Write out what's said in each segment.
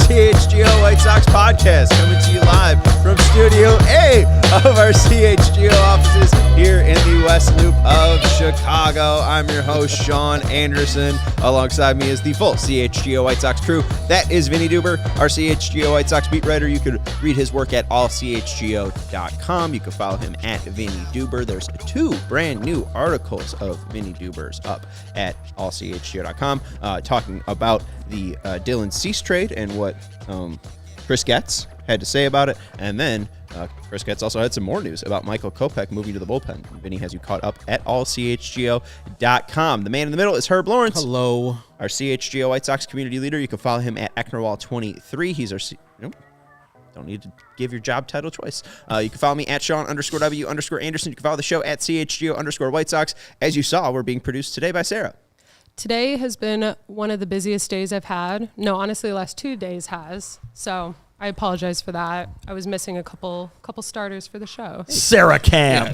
CHGO White Sox Podcast, coming to you live from Studio A of our CHGO offices here in the West Loop of Chicago. I'm your host, Sean Anderson. Alongside me is the full CHGO White Sox crew. That is Vinnie Duber, our CHGO White Sox beat writer. You could read his work at ALLCITY.com. You can follow him at Vinnie Duber. There's 2 brand new articles of Vinnie Duber's up at ALLCITY.com talking about the Dylan Cease trade and what Chris Getz had to say about it. And then Chris Getz also had some more news about Michael Kopech moving to the bullpen. Vinny has you caught up at allchgo.com. The man in the middle is Herb Lawrence. Hello. Our CHGO White Sox community leader. You can follow him at Ecknerwall23. He's our... Don't need to give your job title choice. You can follow me at Sean_W_Anderson. You can follow the show at CHGO_White Sox. As you saw, we're being produced today by Sarah. Today has been one of the busiest days I've had. No, honestly, the last 2 days has. So I apologize for that. I was missing a couple starters for the show. Sarah Cam.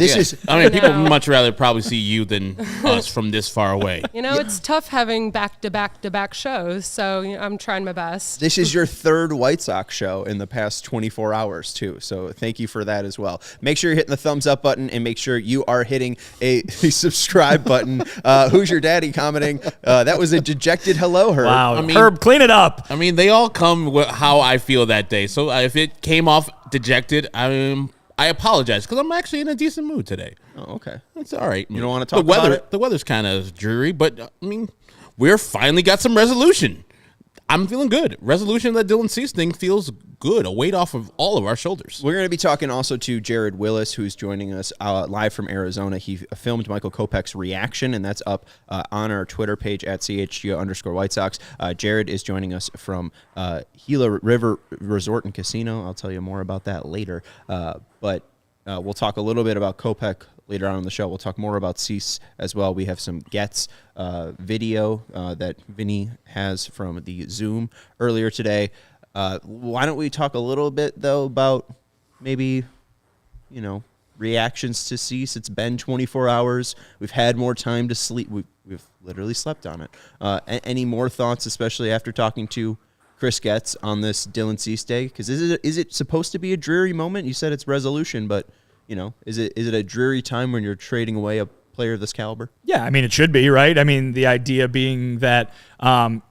I mean, people would much rather probably see you than us from this far away. You know, it's tough having back-to-back shows, so I'm trying my best. This is your 3rd White Sox show in the past 24 hours, too. So thank you for that as well. Make sure you're hitting the thumbs up button and make sure you are hitting a subscribe button. Who's your daddy commenting? That was a dejected hello, Herb. Wow. Herb, clean it up. I mean, they all come with how I feel that day. So if it came off dejected, I apologize because I'm actually in a decent mood today. Oh, okay. It's all right. You don't want to talk about it? The weather's kind of dreary, but I mean, we're finally got some resolution. I'm feeling good. Resolution of that Dylan Cease thing feels good. A weight off of all of our shoulders. We're going to be talking also to Jared Wyllys, who's joining us live from Arizona. He filmed Michael Kopech's reaction, and that's up on our Twitter page at CHGO_White Sox. Jared is joining us from Gila River Resort and Casino. I'll tell you more about that later. But we'll talk a little bit about Kopech later on in the show. We'll talk more about Cease as well. We have some Getz video that Vinny has from the Zoom earlier today. Why don't we talk a little bit, though, about maybe, reactions to Cease? It's been 24 hours. We've had more time to sleep. We've literally slept on it. Any more thoughts, especially after talking to Chris Getz on this Dylan Cease day? Because is it supposed to be a dreary moment? You said it's resolution, but, is it a dreary time when you're trading away a player of this caliber? Yeah, I mean, it should be, right? I mean, the idea being that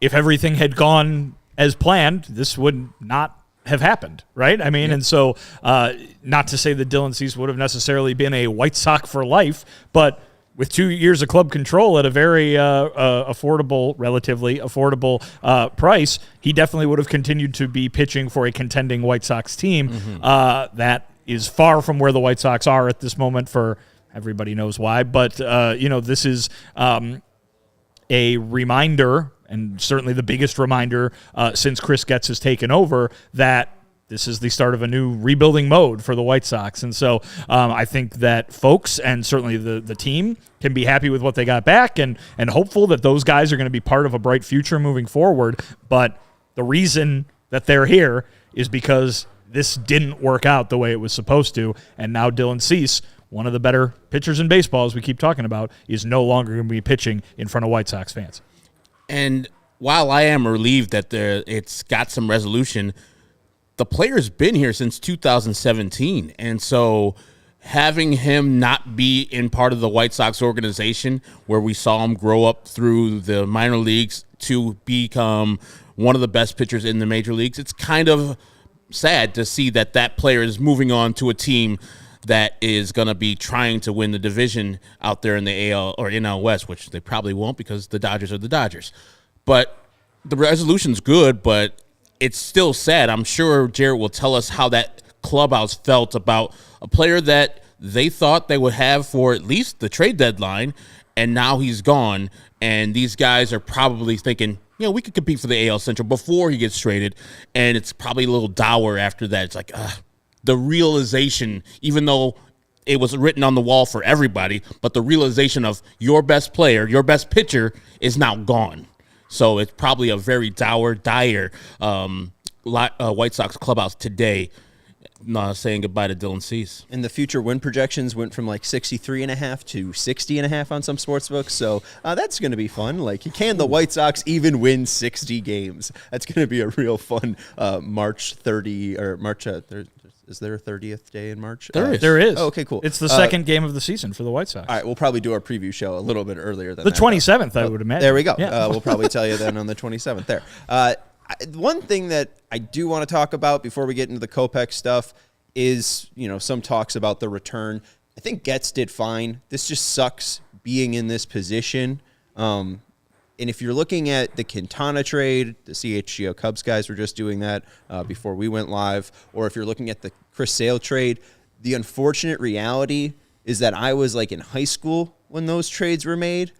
if everything had gone as planned, this would not have happened, right? I mean, yeah. And so not to say that Dylan Cease would have necessarily been a White Sox for life, but with 2 years of club control at a very relatively affordable price, he definitely would have continued to be pitching for a contending White Sox team. Mm-hmm. That is far from where the White Sox are at this moment for everybody knows why. But, this is a reminder, and certainly the biggest reminder since Chris Getz has taken over, that this is the start of a new rebuilding mode for the White Sox. And so I think that folks and certainly the team can be happy with what they got back and hopeful that those guys are going to be part of a bright future moving forward. But the reason that they're here is because this didn't work out the way it was supposed to. And now Dylan Cease, one of the better pitchers in baseball, as we keep talking about, is no longer going to be pitching in front of White Sox fans. And while I am relieved that it's got some resolution, the player's been here since 2017. And so having him not be in part of the White Sox organization where we saw him grow up through the minor leagues to become one of the best pitchers in the major leagues, it's kind of sad to see that player is moving on to a team that is going to be trying to win the division out there in the AL or NL West, which they probably won't because the Dodgers are the Dodgers. But the resolution's good, but it's still sad. I'm sure Jared will tell us how that clubhouse felt about a player that they thought they would have for at least the trade deadline, and now he's gone, and these guys are probably thinking, we could compete for the AL Central before he gets traded, and it's probably a little dour after that. It's like the realization, even though it was written on the wall for everybody, but the realization of your best player, your best pitcher is now gone. So it's probably a very dire White Sox clubhouse today, saying goodbye to Dylan Cease. And the future win projections went from like 63.5 to 60.5 on some sports books. So that's going to be fun. Like, can the White Sox even win 60 games? That's going to be a real fun March 30 or March. Is there a 30th day in March? There is. Oh, okay, cool. It's the second game of the season for the White Sox. All right, we'll probably do our preview show a little bit earlier than the that, 27th, I would imagine. There we go. Yeah. We'll probably tell you then on the 27th there. One thing that I do want to talk about before we get into the Kopech stuff is, some talks about the return. I think Getz did fine. This just sucks being in this position. And if you're looking at the Quintana trade, the CHGO Cubs guys were just doing that before we went live, or if you're looking at the Chris Sale trade, the unfortunate reality is that I was like in high school when those trades were made.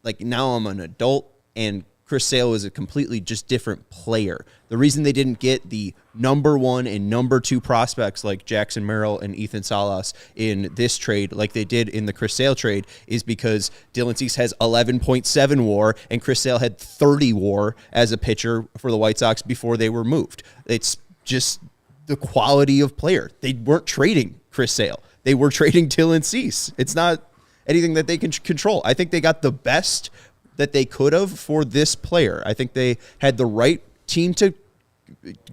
Like, now I'm an adult, and Chris Sale was a completely just different player. The reason they didn't get the number 1 and number 2 prospects like Jackson Merrill and Ethan Salas in this trade like they did in the Chris Sale trade is because Dylan Cease has 11.7 WAR and Chris Sale had 30 WAR as a pitcher for the White Sox before they were moved. It's just the quality of player. They weren't trading Chris Sale. They were trading Dylan Cease. It's not anything that they can control. I think they got the best that they could have for this player. I think they had the right team to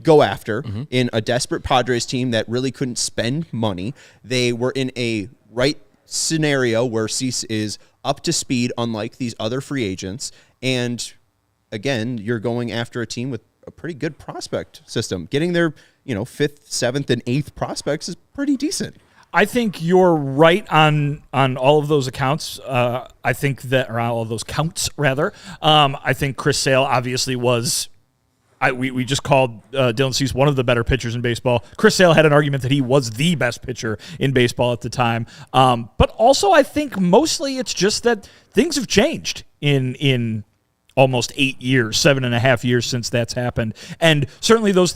go after in a desperate Padres team that really couldn't spend money. They were in a right scenario where Cease is up to speed, unlike these other free agents. And again, you're going after a team with a pretty good prospect system. Getting their, 5th, 7th, and 8th prospects is pretty decent. I think you're right on all of those accounts. I think that, or all of those counts, rather. I think Chris Sale obviously was. We just called Dylan Cease one of the better pitchers in baseball. Chris Sale had an argument that he was the best pitcher in baseball at the time. But also, I think mostly it's just that things have changed in almost 8 years, 7.5 years since that's happened. And certainly those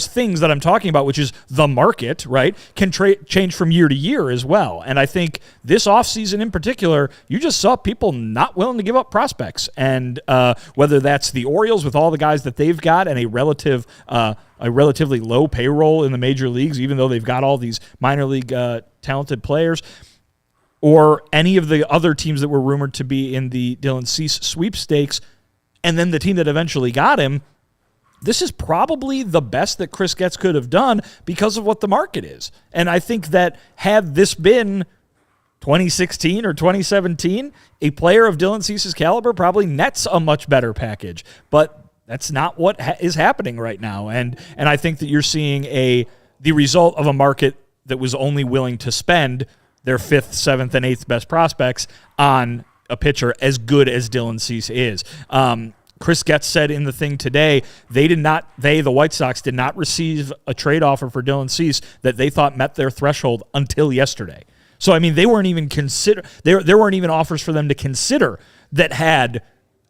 things that I'm talking about, which is the market, right, can change from year to year as well. And I think this offseason in particular, you just saw people not willing to give up prospects. And whether that's the Orioles with all the guys that they've got and a relatively low payroll in the major leagues, even though they've got all these minor league talented players, or any of the other teams that were rumored to be in the Dylan Cease sweepstakes, and then the team that eventually got him, this is probably the best that Chris Getz could have done because of what the market is. And I think that had this been 2016 or 2017, a player of Dylan Cease's caliber probably nets a much better package. But that's not what is happening right now. And I think that you're seeing the result of a market that was only willing to spend their 5th, 7th, and 8th best prospects on a pitcher as good as Dylan Cease is. Chris Getz said in the thing today, the White Sox did not receive a trade offer for Dylan Cease that they thought met their threshold until yesterday. So, I mean, they weren't even there weren't even offers for them to consider that had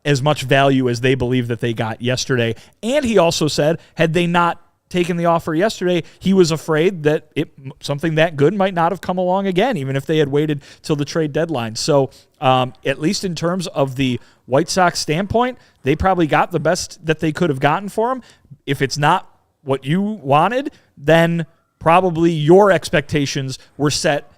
as much value as they believe that they got yesterday. And he also said, had they not taken the offer yesterday, he was afraid that something that good might not have come along again, even if they had waited till the trade deadline. So at least in terms of the White Sox standpoint, they probably got the best that they could have gotten for him. If it's not what you wanted, then probably your expectations were set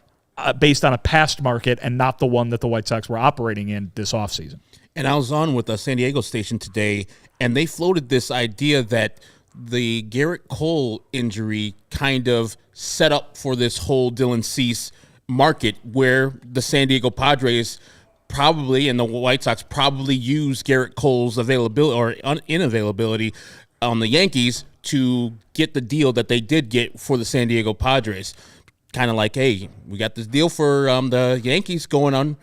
based on a past market and not the one that the White Sox were operating in this offseason. And I was on with a San Diego station today, and they floated this idea that the Garrett Cole injury kind of set up for this whole Dylan Cease market where the San Diego Padres probably and the White Sox probably use Garrett Cole's availability or inavailability on the Yankees to get the deal that they did get for the San Diego Padres. Kind of like, hey, we got this deal for the Yankees going on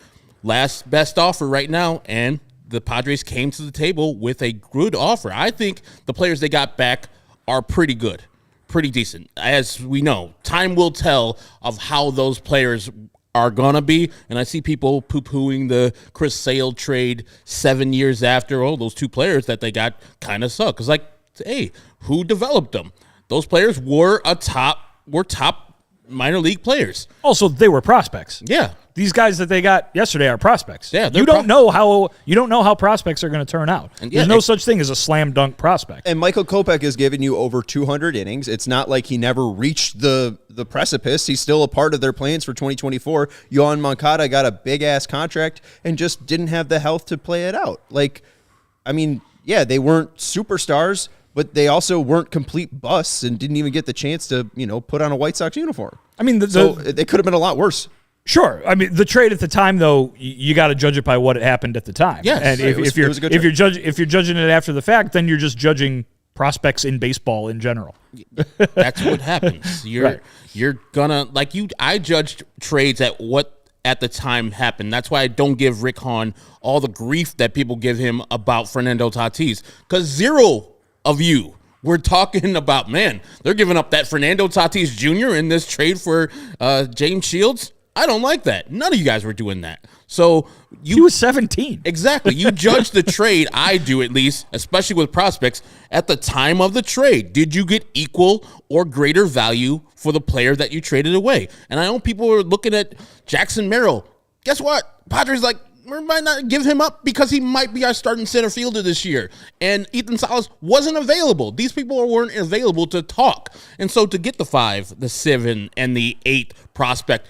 last best offer right now, and the Padres came to the table with a good offer. I think the players they got back are pretty good, pretty decent. As we know, time will tell of how those players are going to be. And I see people poo-pooing the Chris Sale trade 7 years after. Oh, those two players that they got kind of suck. It's like, hey, who developed them? Those players were top minor league players. Also, they were prospects. Yeah. These guys that they got yesterday are prospects. Yeah, you don't know how prospects are going to turn out. And There's no such thing as a slam dunk prospect. And Michael Kopech has given you over 200 innings. It's not like he never reached the precipice. He's still a part of their plans for 2024. Yohan Moncada got a big-ass contract and just didn't have the health to play it out. Like, I mean, yeah, they weren't superstars, but they also weren't complete busts and didn't even get the chance to, put on a White Sox uniform. I mean, so it could have been a lot worse. Sure. I mean, the trade at the time, though, you got to judge it by what happened at the time. Yes. And if you're judging it after the fact, then you're just judging prospects in baseball in general. That's what happens. You're gonna I judged trades at what at the time happened. That's why I don't give Rick Hahn all the grief that people give him about Fernando Tatis, because zero of you were talking about, man, they're giving up that Fernando Tatis Jr. in this trade for James Shields. I don't like that. None of you guys were doing that. So he was 17. Exactly. You judge the trade, I do at least, especially with prospects, at the time of the trade. Did you get equal or greater value for the player that you traded away? And I know people are looking at Jackson Merrill. Guess what? Padres we might not give him up because he might be our starting center fielder this year. And Ethan Salas wasn't available. These people weren't available to talk. And so to get the 5, the 7, and the 8 prospect,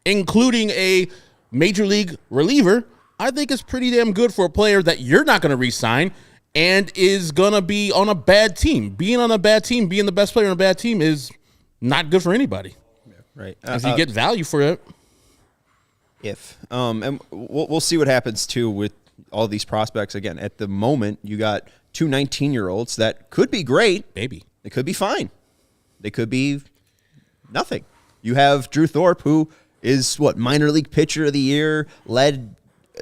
including a major league reliever, I think is pretty damn good for a player that you're not going to re-sign and is going to be on a bad team. Being on a bad team, being the best player on a bad team is not good for anybody. Yeah, right. If you get value for it. And we'll see what happens, too, with all these prospects. Again, at the moment, you got 2 19-year-olds that could be great. Baby. They could be fine. They could be nothing. You have Drew Thorpe, who is, minor league pitcher of the year, led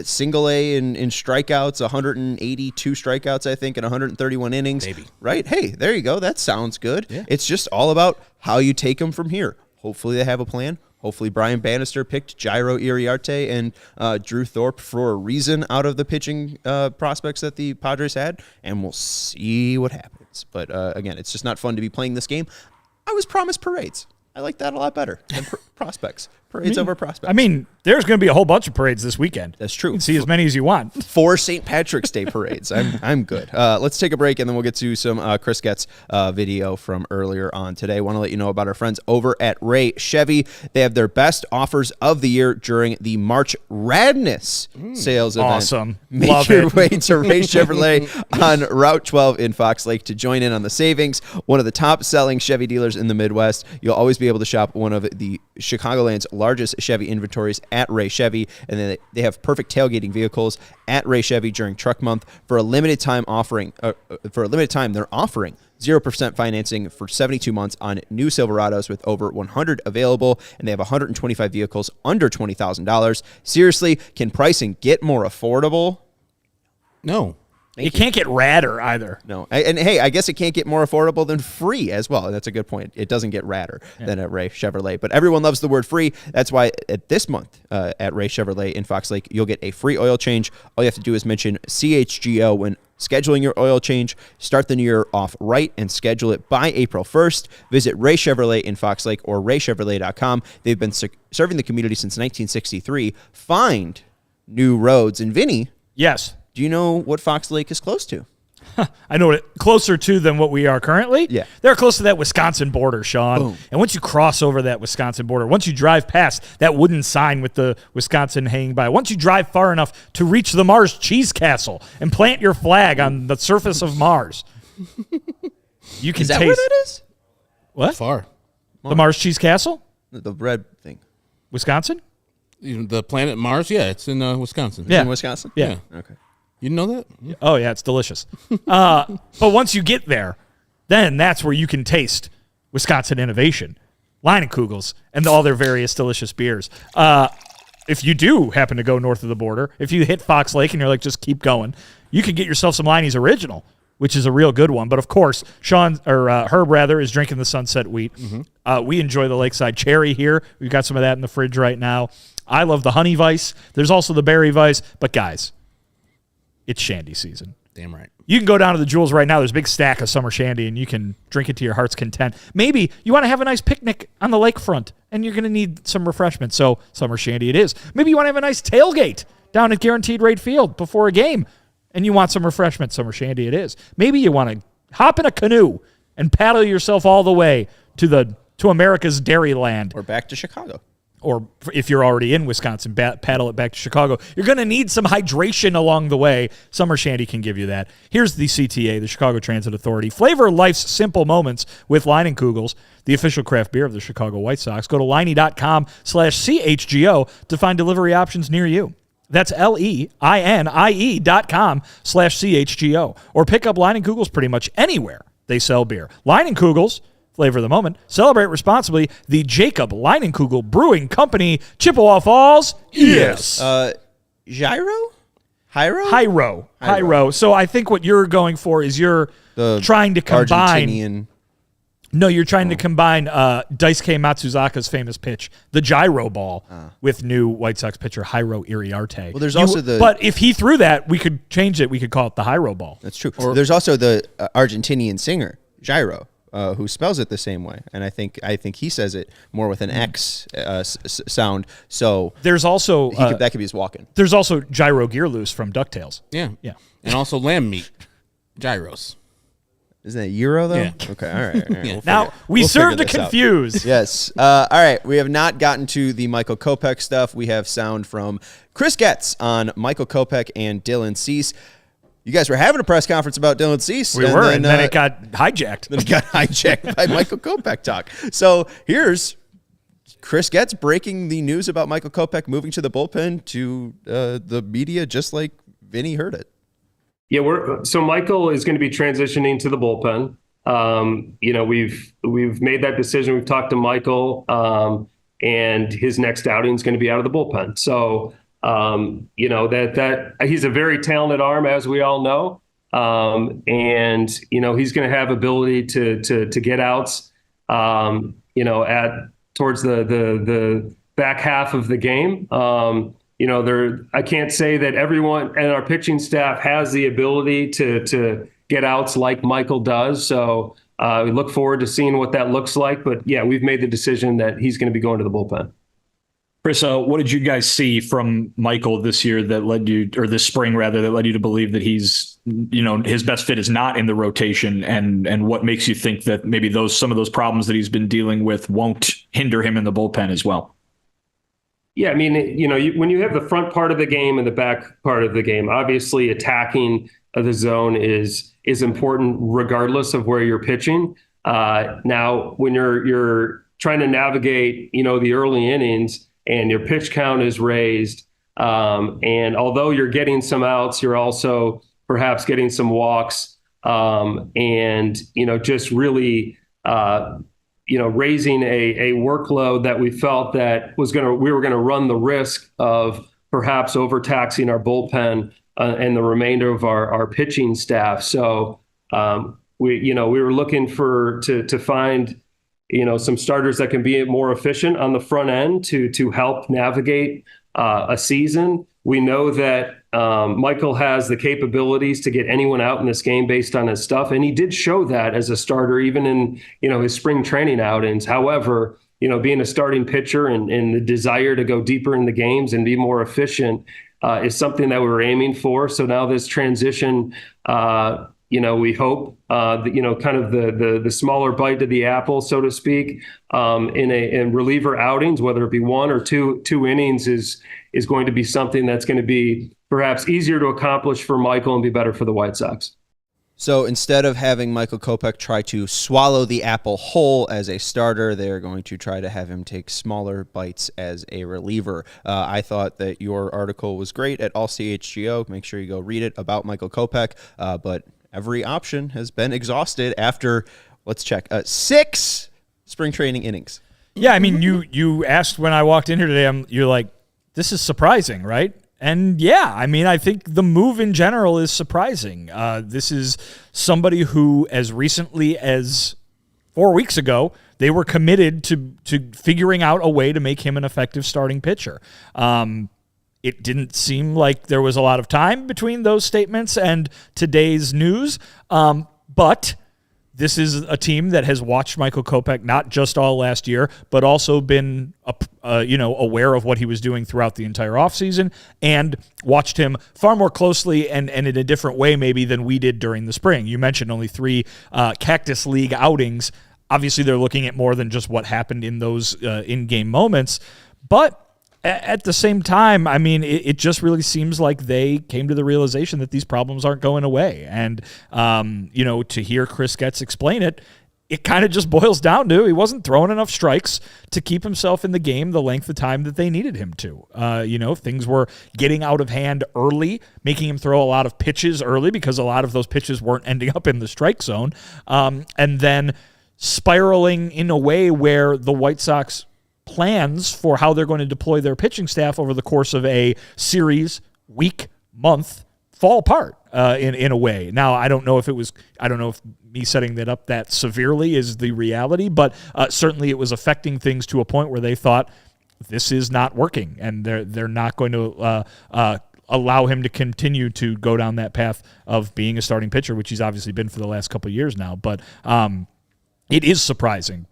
single A in strikeouts, 182 strikeouts, I think, in 131 innings. Baby. Right? Hey, there you go. That sounds good. Yeah. It's just all about how you take them from here. Hopefully they have a plan. Hopefully Brian Bannister picked Jairo Iriarte and Drew Thorpe for a reason out of the pitching prospects that the Padres had, and we'll see what happens. But, again, it's just not fun to be playing this game. I was promised parades. I like that a lot better than prospects. Parades over prospects. I mean, there's going to be a whole bunch of parades this weekend. That's true. You can see as many as you want. 4 St. Patrick's Day parades. I'm good. Let's take a break, and then we'll get to some Chris Getz video from earlier on today. I want to let you know about our friends over at Ray Chevy. They have their best offers of the year during the March Radness sales event. Awesome. Make Love your it. way to Ray Chevrolet on Route 12 in Fox Lake to join in on the savings. One of the top-selling Chevy dealers in the Midwest. You'll always be able to shop one of the Chicagoland's largest Chevy inventories at Ray Chevy, and then they have perfect tailgating vehicles at Ray Chevy during Truck Month. For a limited time, they're offering 0% financing for 72 months on new Silverados with over 100 available, and they have 125 vehicles under $20,000. Seriously, can pricing get more affordable? No. It can't get radder either. No. And hey, I guess it can't get more affordable than free as well. And that's a good point. It doesn't get radder than at Ray Chevrolet. But everyone loves the word free. That's why at this month at Ray Chevrolet in Fox Lake, you'll get a free oil change. All you have to do is mention CHGO when scheduling your oil change. Start the new year off right and schedule it by April 1st. Visit Ray Chevrolet in Fox Lake or raychevrolet.com. They've been serving the community since 1963. Find new roads. And Vinny. Yes. Do you know what Fox Lake is close to? I know it closer to than what we are currently. Yeah. They're close to that Wisconsin border, Sean. Boom. And once you cross over that Wisconsin border, once you drive past that wooden sign with the Wisconsin hanging by, once you drive far enough to reach the Mars Cheese Castle and plant your flag on the surface of Mars, you can Is that taste. where that is? What? Far. The Mars Cheese Castle? The red thing. Wisconsin? The planet Mars, yeah, it's in Wisconsin. Yeah. In Wisconsin? Yeah. Okay. You didn't know that? Yeah. Oh, yeah, it's delicious. But once you get there, then that's where you can taste Wisconsin innovation, Leinenkugels, and all their various delicious beers. If you do happen to go north of the border, if you hit Fox Lake and you're like, just keep going, you can get yourself some Leine's Original, which is a real good one. But, of course, Herb is drinking the Sunset Wheat. Mm-hmm. We enjoy the Lakeside Cherry here. We've got some of that in the fridge right now. I love the honey vice. There's also the berry vice. But guys, it's shandy season. Damn right. You can go down to the Jewels right now. There's a big stack of summer shandy, and you can drink it to your heart's content. Maybe you want to have a nice picnic on the lakefront, and you're going to need some refreshment. So summer shandy it is. Maybe you want to have a nice tailgate down at Guaranteed Rate Field before a game, and you want some refreshment. Summer shandy it is. Maybe you want to hop in a canoe and paddle yourself all the way to America's Dairyland. Or back to Chicago. Or if you're already in Wisconsin, paddle it back to Chicago. You're going to need some hydration along the way. Summer Shandy can give you that. Here's the CTA, the Chicago Transit Authority. Flavor life's simple moments with Leinenkugels, the official craft beer of the Chicago White Sox. Go to Leinie.com/CHGO to find delivery options near you. That's LEINIE.com/CHGO. Or pick up Leinenkugels pretty much anywhere they sell beer. Leinenkugels, flavor of the moment. Celebrate responsibly. The Jacob Leinenkugel Brewing Company, Chippewa Falls. Yes. Gyro? Hyro. So I think what you're going for is you're trying to combine. Argentinian. No, you're trying to combine Daisuke Matsuzaka's famous pitch, the gyro ball, with new White Sox pitcher Jairo Iriarte. Well, there's also But if he threw that, we could change it. We could call it the Jairo ball. That's true. There's also the Argentinian singer, Gyro, who spells it the same way, and I think he says it more with an X sound. So there's also that could be his walk-in. There's also Gyro Gear Loose from DuckTales. Yeah. And also lamb meat, gyros. Isn't that Euro though? Yeah. Okay, all right. Yeah. Now we serve to confuse. Yes. All right. We have not gotten to the Michael Kopech stuff. We have sound from Chris Getz on Michael Kopech and Dylan Cease. You guys were having a press conference about Dylan Cease. We were, and then it got hijacked. Then it got hijacked by Michael Kopech talk. So here's Chris Getz breaking the news about Michael Kopech moving to the bullpen to the media, just like Vinny heard it. Yeah, so Michael is going to be transitioning to the bullpen. We've made that decision. We've talked to Michael, and his next outing is going to be out of the bullpen. So that he's a very talented arm, as we all know, and he's going to have ability to get outs. Towards the back half of the game. I can't say that everyone and our pitching staff has the ability to get outs like Michael does. So we look forward to seeing what that looks like. But yeah, we've made the decision that he's going to be going to the bullpen. Chris, what did you guys see from Michael this year that led you, or this spring rather, that led you to believe that he's, his best fit is not in the rotation, and what makes you think that maybe some of those problems that he's been dealing with won't hinder him in the bullpen as well? Yeah, I mean, when you have the front part of the game and the back part of the game, obviously attacking the zone is important regardless of where you're pitching. Now, when you're trying to navigate, the early innings and your pitch count is raised, and although you're getting some outs, you're also perhaps getting some walks, and just really. Raising a workload that we felt that we were going to run the risk of perhaps overtaxing our bullpen and the remainder of our pitching staff. So we were looking to find some starters that can be more efficient on the front end to help navigate a season. We know that Michael has the capabilities to get anyone out in this game based on his stuff. And he did show that as a starter, even in, his spring training outings. However, being a starting pitcher and the desire to go deeper in the games and be more efficient is something that we're aiming for. So now this transition, we hope, kind of the smaller bite of the apple, so to speak, in reliever outings, whether it be one or two innings is going to be something that's going to be perhaps easier to accomplish for Michael and be better for the White Sox. So instead of having Michael Kopech try to swallow the apple whole as a starter, they're going to try to have him take smaller bites as a reliever. I thought that your article was great at ALLCITY. Make sure you go read it about Michael Kopech. But every option has been exhausted after, let's check, 6 spring training innings. Yeah, I mean, you asked when I walked in here today, you're like, this is surprising, right? And yeah, I mean, I think the move in general is surprising. This is somebody who, as recently as 4 weeks ago, they were committed to figuring out a way to make him an effective starting pitcher. It didn't seem like there was a lot of time between those statements and today's news, but this is a team that has watched Michael Kopech not just all last year, but also been aware of what he was doing throughout the entire offseason and watched him far more closely and in a different way maybe than we did during the spring. You mentioned only 3 Cactus League outings. Obviously, they're looking at more than just what happened in those in-game moments, but at the same time, I mean, it just really seems like they came to the realization that these problems aren't going away. And, to hear Chris Getz explain it, it kind of just boils down to he wasn't throwing enough strikes to keep himself in the game the length of time that they needed him to. Things were getting out of hand early, making him throw a lot of pitches early because a lot of those pitches weren't ending up in the strike zone. And then spiraling in a way where the White Sox plans for how they're going to deploy their pitching staff over the course of a series, week, month, fall apart in a way. Now, I don't know if me setting that up that severely is the reality, but certainly it was affecting things to a point where they thought this is not working, and they're not going to allow him to continue to go down that path of being a starting pitcher, which he's obviously been for the last couple of years now. But it is surprising.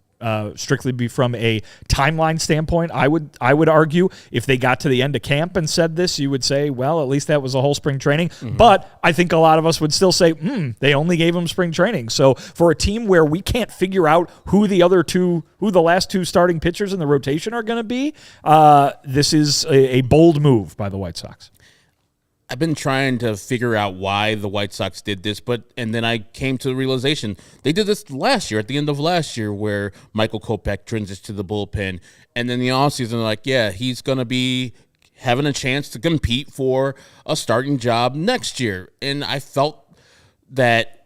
Strictly be from a timeline standpoint, I would argue if they got to the end of camp and said this, you would say, well, at least that was a whole spring training. Mm-hmm. But I think a lot of us would still say, they only gave him spring training. So for a team where we can't figure out who the last 2 starting pitchers in the rotation are going to be, this is a bold move by the White Sox. I've been trying to figure out why the White Sox did this, and then I came to the realization they did this last year, at the end of last year, where Michael Kopech transitioned to the bullpen, and then the offseason, he's going to be having a chance to compete for a starting job next year. And I felt that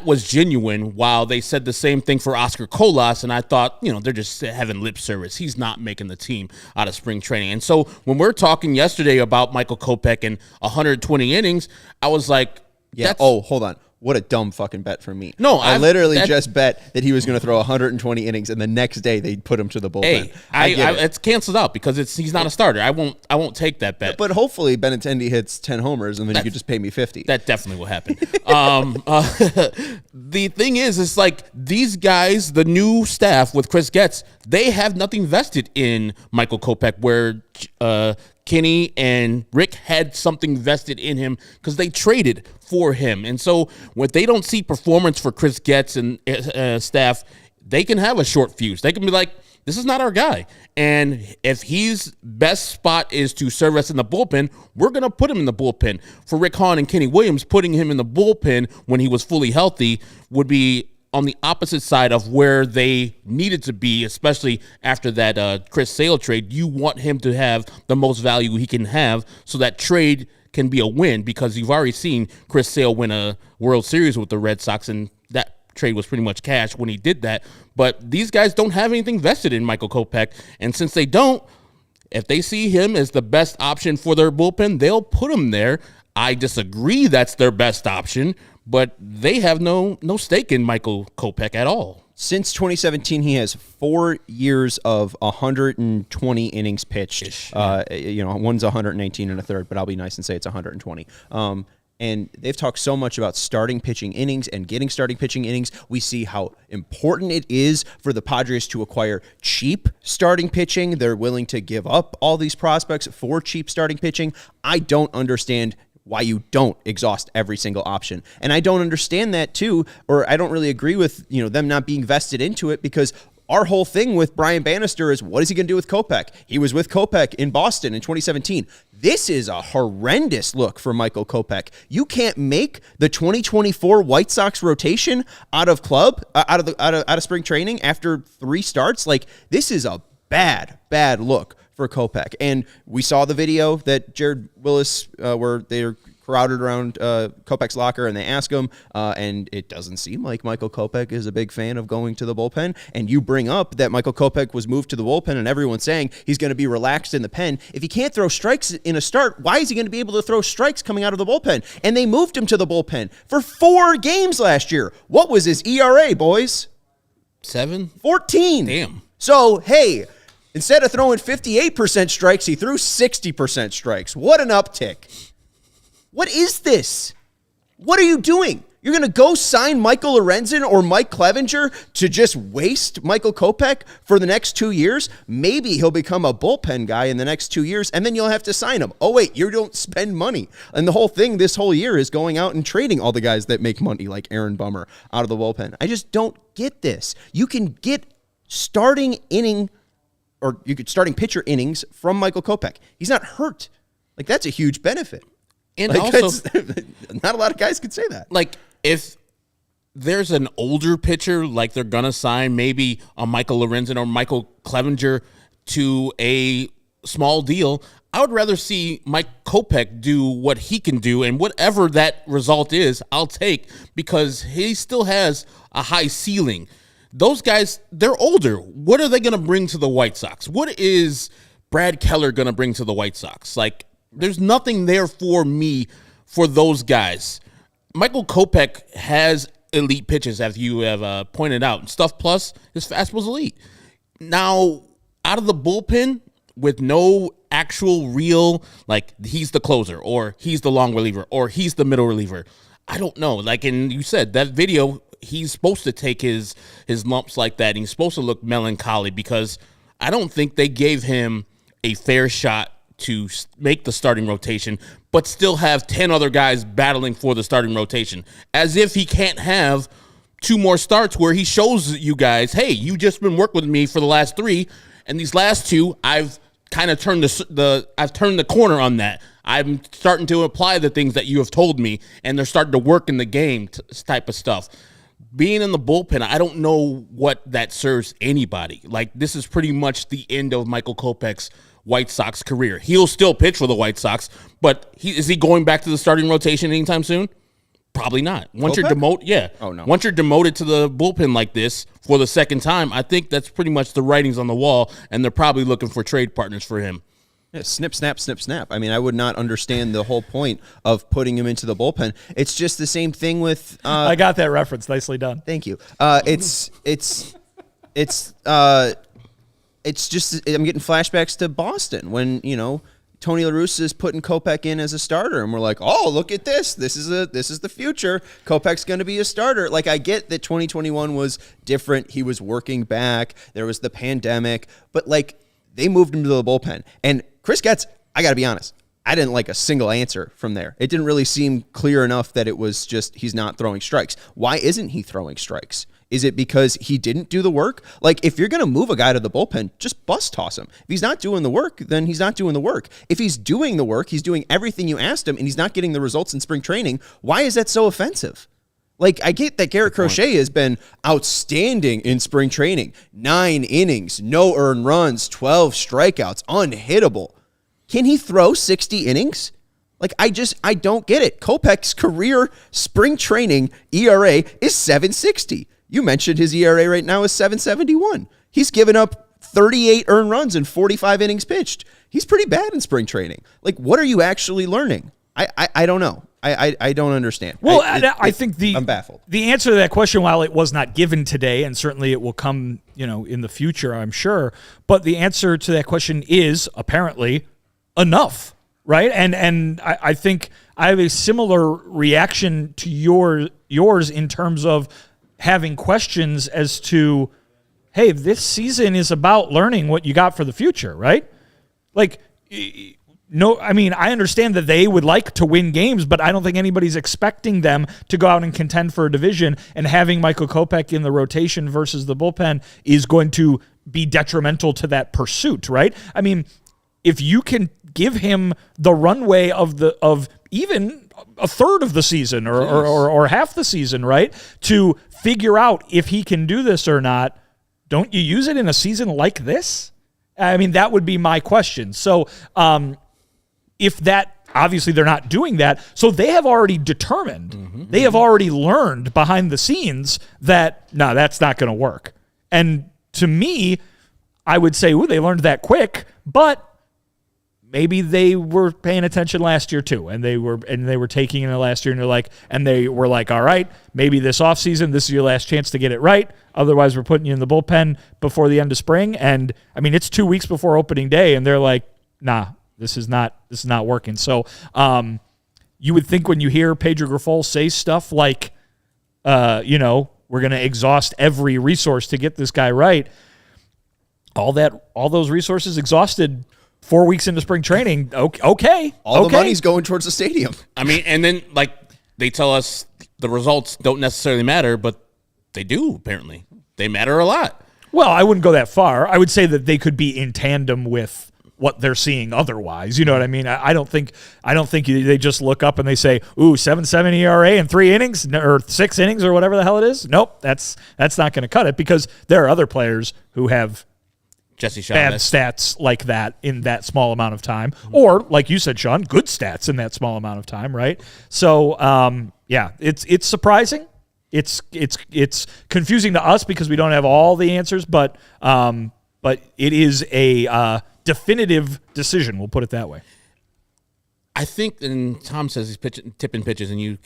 was genuine, while they said the same thing for Oscar Colas, and I thought, they're just having lip service. He's not making the team out of spring training. And so when we're talking yesterday about Michael Kopech and 120 innings, I was like, hold on. What a dumb fucking bet for me. No, I literally just bet that he was going to throw 120 innings, and the next day they'd put him to the bullpen. Hey, it's canceled out because he's not a starter. I won't take that bet. But hopefully Benintendi hits 10 homers, and then you could just pay me 50. That definitely will happen. The thing is, it's like these guys, the new staff with Chris Getz, they have nothing vested in Michael Kopech, where Kenny and Rick had something vested in him because they traded for him. And so when they don't see performance for Chris Getz and staff, they can have a short fuse. They can be like, this is not our guy. And if his best spot is to serve us in the bullpen, we're going to put him in the bullpen. For Rick Hahn and Kenny Williams, putting him in the bullpen when he was fully healthy would be on the opposite side of where they needed to be, especially after that Chris Sale trade. You want him to have the most value he can have, so that trade can be a win, because you've already seen Chris Sale win a World Series with the Red Sox, and that trade was pretty much cash when he did that. But these guys don't have anything vested in Michael Kopech, and since they don't, if they see him as the best option for their bullpen, they'll put him there. I disagree that's their best option, but they have no stake in Michael Kopech at all. Since 2017, he has 4 years of 120 innings pitched. One's 118 and a third, but I'll be nice and say it's 120. And they've talked so much about starting pitching innings and getting starting pitching innings. We see how important it is for the Padres to acquire cheap starting pitching. They're willing to give up all these prospects for cheap starting pitching. I don't understand why you don't exhaust every single option. And I don't understand that too, or I don't really agree with, them not being vested into it, because our whole thing with Brian Bannister is, what is he going to do with Kopech? He was with Kopech in Boston in 2017. This is a horrendous look for Michael Kopech. You can't make the 2024 White Sox rotation out of spring training after 3 starts. Like, this is a bad look for Kopech. And we saw the video that Jared Wyllys, where they're crowded around Kopech's locker, and they ask him, and it doesn't seem like Michael Kopech is a big fan of going to the bullpen. And you bring up that Michael Kopech was moved to the bullpen, and everyone's saying he's going to be relaxed in the pen. If he can't throw strikes in a start, why is he going to be able to throw strikes coming out of the bullpen? And they moved him to the bullpen for 4 games last year. What was his ERA, boys? 7? 14. Damn. So, hey, instead of throwing 58% strikes, he threw 60% strikes. What an uptick. What is this? What are you doing? You're going to go sign Michael Lorenzen or Mike Clevenger to just waste Michael Kopech for the next 2 years? Maybe he'll become a bullpen guy in the next 2 years, and then you'll have to sign him. Oh, wait, you don't spend money. And the whole thing this whole year is going out and trading all the guys that make money, like Aaron Bummer, out of the bullpen. I just don't get this. You can get starting pitcher innings from Michael Kopech. He's not hurt. Like, that's a huge benefit. And like, also, not a lot of guys could say that. Like, if there's an older pitcher, like they're going to sign maybe a Michael Lorenzen or Michael Clevenger to a small deal, I would rather see Mike Kopech do what he can do, and whatever that result is, I'll take, because he still has a high ceiling. Those guys, they're older. What are they going to bring to the White Sox? What is Brad Keller going to bring to the White Sox? Like, there's nothing there for me for those guys. Michael Kopech has elite pitches, as you have pointed out. Stuff plus, his fastball's elite. Now, out of the bullpen, with no actual real, like, he's the closer, or he's the long reliever, or he's the middle reliever, I don't know. Like, and you said, that video, he's supposed to take his lumps like that, and he's supposed to look melancholy, because I don't think they gave him a fair shot to make the starting rotation, but still have 10 other guys battling for the starting rotation, as if he can't have 2 more starts where he shows you guys, hey, you just been working with me for the last 3, and these last 2, I've kind of turned I've turned the corner on that. I'm starting to apply the things that you have told me, and they're starting to work in the game type of stuff. Being in the bullpen, I don't know what that serves anybody. Like, this is pretty much the end of Michael Kopech's White Sox career. He'll still pitch for the White Sox, but is he going back to the starting rotation anytime soon? Probably not. Once you're demoted, Once you're demoted to the bullpen like this for the second time, I think that's pretty much the writings on the wall, and they're probably looking for trade partners for him. Yeah, snip, snap, snip, snap. I mean, I would not understand the whole point of putting him into the bullpen. It's just the same thing with. I got that reference. Nicely done. Thank you. It's just, I'm getting flashbacks to Boston when, Tony La Russa is putting Kopech in as a starter, and we're like, oh, look at this. This is the future. Kopech's going to be a starter. Like, I get that 2021 was different. He was working back. There was the pandemic, but like, they moved him to the bullpen. And Chris Getz, I got to be honest, I didn't like a single answer from there. It didn't really seem clear enough that it was just he's not throwing strikes. Why isn't he throwing strikes? Is it because he didn't do the work? Like, if you're going to move a guy to the bullpen, just bus toss him. If he's not doing the work, then he's not doing the work. If he's doing the work, he's doing everything you asked him, and he's not getting the results in spring training, why is that so offensive? Like, I get that Garrett Crochet has been outstanding in spring training. 9 innings, no earned runs, 12 strikeouts, unhittable. Can he throw 60 innings? Like, I don't get it. Kopech's career spring training ERA is 7.60. You mentioned his ERA right now is 7.71. He's given up 38 earned runs and 45 innings pitched. He's pretty bad in spring training. Like, what are you actually learning? I don't know. I don't understand. Well, I think I'm baffled. The answer to that question, while it was not given today, and certainly it will come, in the future, I'm sure, but the answer to that question is apparently enough, right? And I think I have a similar reaction to yours in terms of having questions as to, hey, this season is about learning what you got for the future, right? Like, no, I mean, I understand that they would like to win games, but I don't think anybody's expecting them to go out and contend for a division, and having Michael Kopech in the rotation versus the bullpen is going to be detrimental to that pursuit, right? I mean, if you can give him the runway of even a third of the season or half the season, right, to figure out if he can do this or not, don't you use it in a season like this? I mean, that would be my question. So if that, obviously they're not doing that, so they have already determined, they have already learned behind the scenes that, no, that's not going to work. And to me, I would say, ooh, they learned that quick, but maybe they were paying attention last year too, and they were taking it last year, and they were like, all right, maybe this offseason, this is your last chance to get it right. Otherwise, we're putting you in the bullpen before the end of spring. And I mean, it's 2 weeks before opening day, and they're like, nah, this is not working. So you would think when you hear Pedro Grifol say stuff like, we're going to exhaust every resource to get this guy right, all those resources exhausted 4 weeks into spring training. Okay. All the money's going towards the stadium. I mean, and then they tell us the results don't necessarily matter, but they do, apparently. They matter a lot. Well, I wouldn't go that far. I would say that they could be in tandem with what they're seeing otherwise. You know what I mean? I don't think they just look up and they say, ooh, 7.7 ERA in 3 innings or 6 innings or whatever the hell it is. Nope, that's not going to cut it, because there are other players who have Jesse bad stats like that in that small amount of time, or like you said, Sean, good stats in that small amount of time, right? So, it's surprising. It's confusing to us because we don't have all the answers, but it is a definitive decision. We'll put it that way. I think, and Tom says he's tipping pitches, and you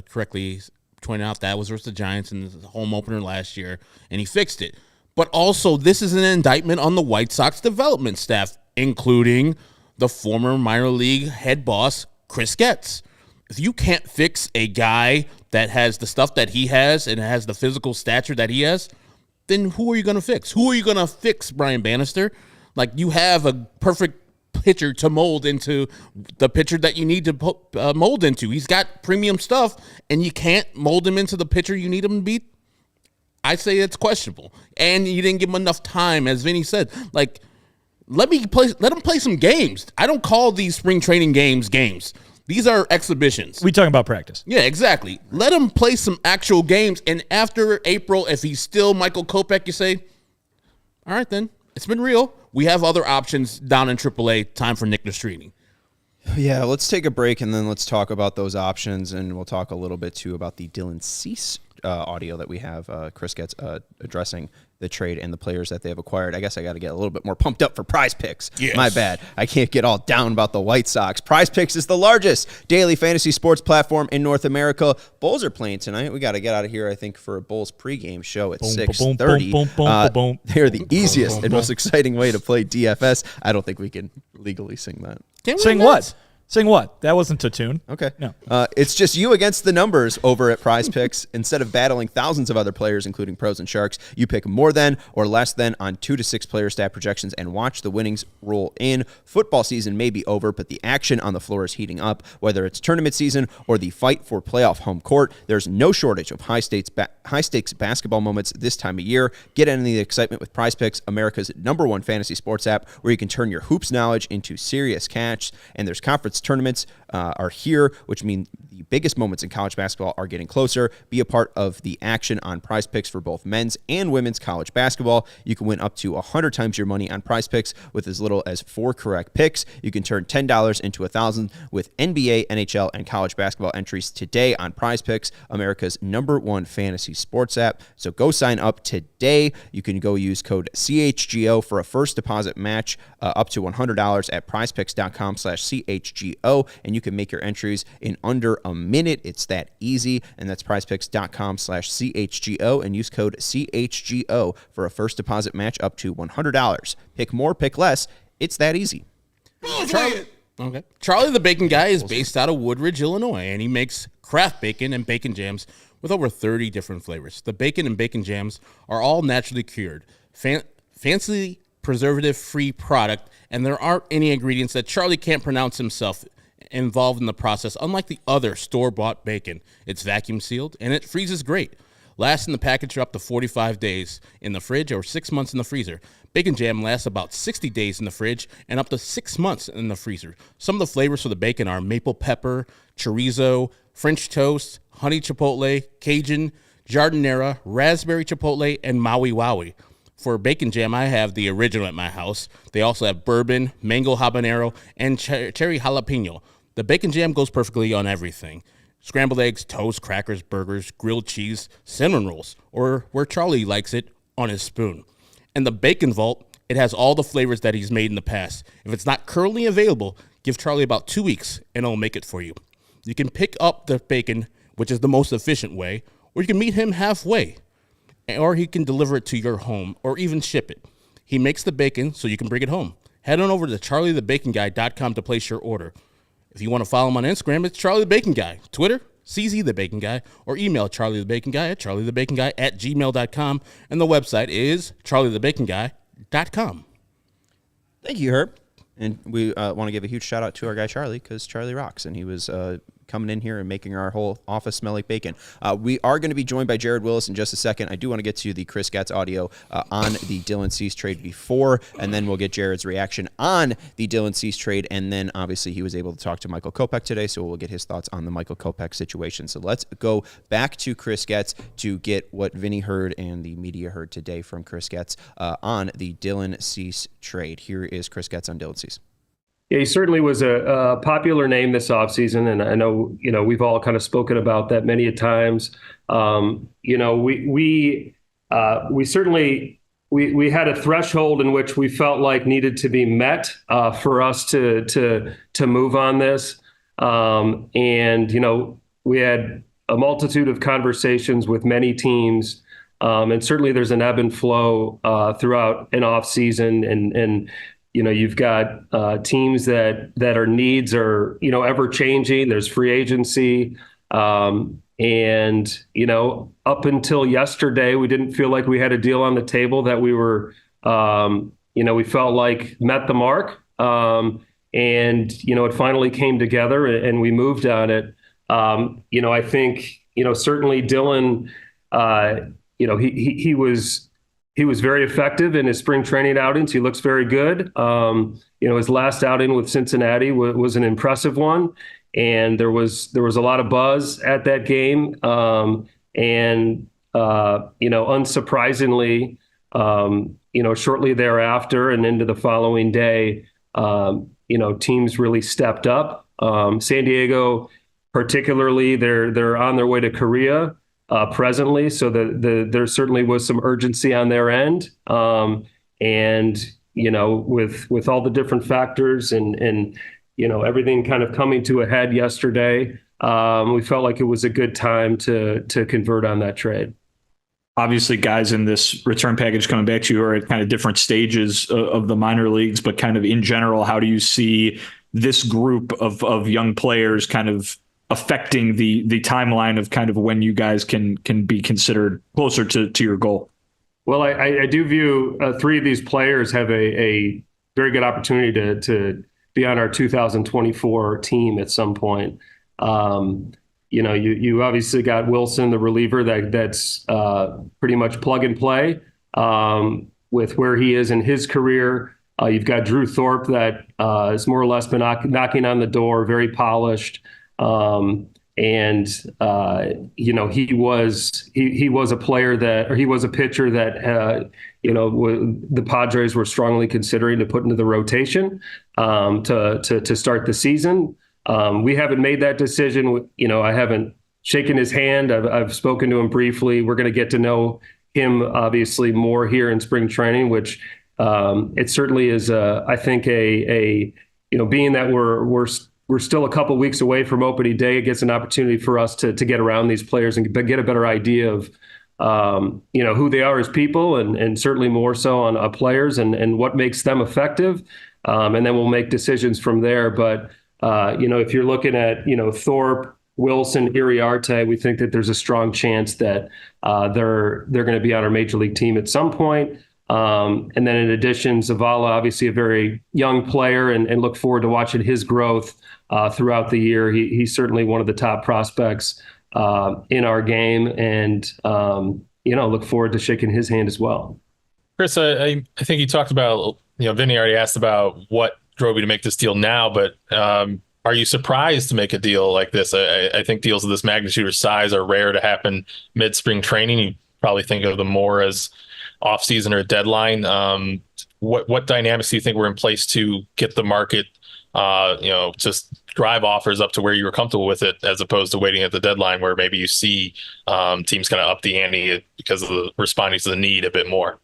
correctly pointed out that was versus the Giants in the home opener last year, and he fixed it. But also, this is an indictment on the White Sox development staff, including the former minor league head boss, Chris Getz. If you can't fix a guy that has the stuff that he has and has the physical stature that he has, then who are you going to fix? Who are you going to fix, Brian Bannister? Like, you have a perfect pitcher to mold into the pitcher that you need to mold into. He's got premium stuff, and you can't mold him into the pitcher you need him to be. I say it's questionable, and you didn't give him enough time, as Vinny said. Like, let him play some games. I don't call these spring training games. These are exhibitions. We talking about practice. Yeah, exactly. Let him play some actual games, and after April, if he's still Michael Kopech, you say, all right, then it's been real. We have other options down in AAA. Time for Nick Nastrini. Yeah, let's take a break, and then let's talk about those options, and we'll talk a little bit too about the Dylan Cease audio that we have. Chris Getz addressing the trade and the players that they have acquired. I guess I got to get a little bit more pumped up for Prize Picks. Yes. My bad. I can't get all down about the White Sox. Prize Picks is the largest daily fantasy sports platform in North America. Bulls are playing tonight. We got to get out of here, I think, for a Bulls pregame show at 6:30. They're the easiest and most exciting way to play DFS. I don't think we can legally sing that. Sing what? Sing what? That wasn't a tune. Okay. No. It's just you against the numbers over at Prize Picks. Instead of battling thousands of other players, including pros and sharks, you pick more than or less than on 2 to 6 player stat projections and watch the winnings roll in. Football season may be over, but the action on the floor is heating up. Whether it's tournament season or the fight for playoff home court, there's no shortage of high-stakes basketball moments this time of year. Get into the excitement with Prize Picks, America's #1 fantasy sports app, where you can turn your hoops knowledge into serious cash. And there's conference tournaments are here, which mean the biggest moments in college basketball are getting closer. Be a part of the action on Prize Picks for both men's and women's college basketball. You can win up to 100 times your money on Prize Picks with as little as 4 correct picks. You can turn $10 into $1,000 with NBA, NHL, and college basketball entries today on Prize Picks, America's #1 fantasy sports app. So go sign up today. You can go use code CHGO for a first deposit match up to $100 at prizepicks.com/CHGO, and you can make your entries in under a minute. It's that easy, and that's prizepicks.com/CHGO, and use code CHGO for a first deposit match up to $100. Pick more, pick less. It's that easy. Charlie the Bacon Guy is based out of Woodridge, Illinois, and he makes craft bacon and bacon jams with over 30 different flavors. The bacon and bacon jams are all naturally cured, fancy preservative-free product, and there aren't any ingredients that Charlie can't pronounce himself involved in the process, unlike the other store-bought bacon. It's vacuum sealed, and it freezes great. Lasts in the package for up to 45 days in the fridge or 6 months in the freezer. Bacon jam lasts about 60 days in the fridge and up to 6 months in the freezer. Some of the flavors for the bacon are maple pepper, chorizo, French toast, honey chipotle, Cajun, jardinera, raspberry chipotle, and Maui Wowie. For bacon jam, I have the original at my house. They also have bourbon, mango habanero, and cherry jalapeno. The bacon jam goes perfectly on everything. Scrambled eggs, toast, crackers, burgers, grilled cheese, cinnamon rolls, or where Charlie likes it, on his spoon. And the Bacon Vault It has all the flavors that he's made in the past. If it's not currently available, give Charlie about 2 weeks and it'll make it for you. You can pick up the bacon, which is the most efficient way, or you can meet him halfway, or he can deliver it to your home or even ship it. He makes the bacon so you can bring it home. Head on over to charliethebaconguy.com to place your order. If you want to follow him on Instagram, it's Charlie the Bacon Guy. Twitter, CZ the Bacon Guy, or email charliethebaconguy at charliethebaconguy@gmail.com, and the website is charliethebaconguy.com. Thank you, Herb. And we want to give a huge shout out to our guy Charlie, because Charlie rocks, and he was coming in here and making our whole office smell like bacon. We are going to be joined by Jared Wyllys in just a second. I do want to get to the Chris Getz audio on the Dylan Cease trade before, and then we'll get Jared's reaction on the Dylan Cease trade, and then obviously he was able to talk to Michael Kopech today, so we'll get his thoughts on the Michael Kopech situation. So let's go back to Chris Getz to get what Vinnie heard and the media heard today from Chris Getz on the Dylan Cease trade. Here is Chris Getz on Dylan Cease. Yeah, he certainly was a popular name this offseason, and I know, we've all kind of spoken about that many a times. We certainly had a threshold in which we felt like needed to be met for us to move on this. We had a multitude of conversations with many teams, and certainly there's an ebb and flow throughout an offseason, and you've got teams that are needs are, ever changing. There's free agency. Up until yesterday, we didn't feel like we had a deal on the table that we were, we felt like met the mark. It finally came together and we moved on it. I think, certainly Dylan, he was very effective in his spring training outings. He looks very good. His last outing with Cincinnati was an impressive one, and there was a lot of buzz at that game. Unsurprisingly, shortly thereafter and into the following day, teams really stepped up. San Diego, particularly, they're on their way to Korea presently, so there certainly was some urgency on their end, with all the different factors and everything kind of coming to a head yesterday, we felt like it was a good time to convert on that trade. Obviously, guys in this return package coming back to you are at kind of different stages of the minor leagues, but kind of in general, how do you see this group of young players kind of affecting the timeline of kind of when you guys can be considered closer to your goal? Well, I do view three of these players have a very good opportunity to be on our 2024 team at some point. You obviously got Wilson, the reliever, that's pretty much plug and play with where he is in his career. You've got Drew Thorpe that has more or less been knocking on the door, very polished. He was a pitcher that the Padres were strongly considering to put into the rotation to start the season. We haven't made that decision. I haven't shaken his hand. I've spoken to him briefly. We're going to get to know him obviously more here in spring training, which it certainly is. I think being that we're still a couple weeks away from opening day, it gets an opportunity for us to get around these players and get a better idea of, who they are as people, and certainly more so on players and what makes them effective. And then we'll make decisions from there. But, if you're looking at, Thorpe, Wilson, Iriarte, we think that there's a strong chance that they're going to be on our major league team at some point. And then in addition, Zavala, obviously a very young player, and look forward to watching his growth throughout the year. He's certainly one of the top prospects in our game, and look forward to shaking his hand as well. Chris, I think you talked about, Vinnie already asked about what drove you to make this deal now, but are you surprised to make a deal like this? I think deals of this magnitude or size are rare to happen mid-spring training. You probably think of them more as off-season or a deadline. What dynamics do you think were in place to get the market, just drive offers up to where you were comfortable with it, as opposed to waiting at the deadline where maybe you see teams kind of up the ante because of the responding to the need a bit more?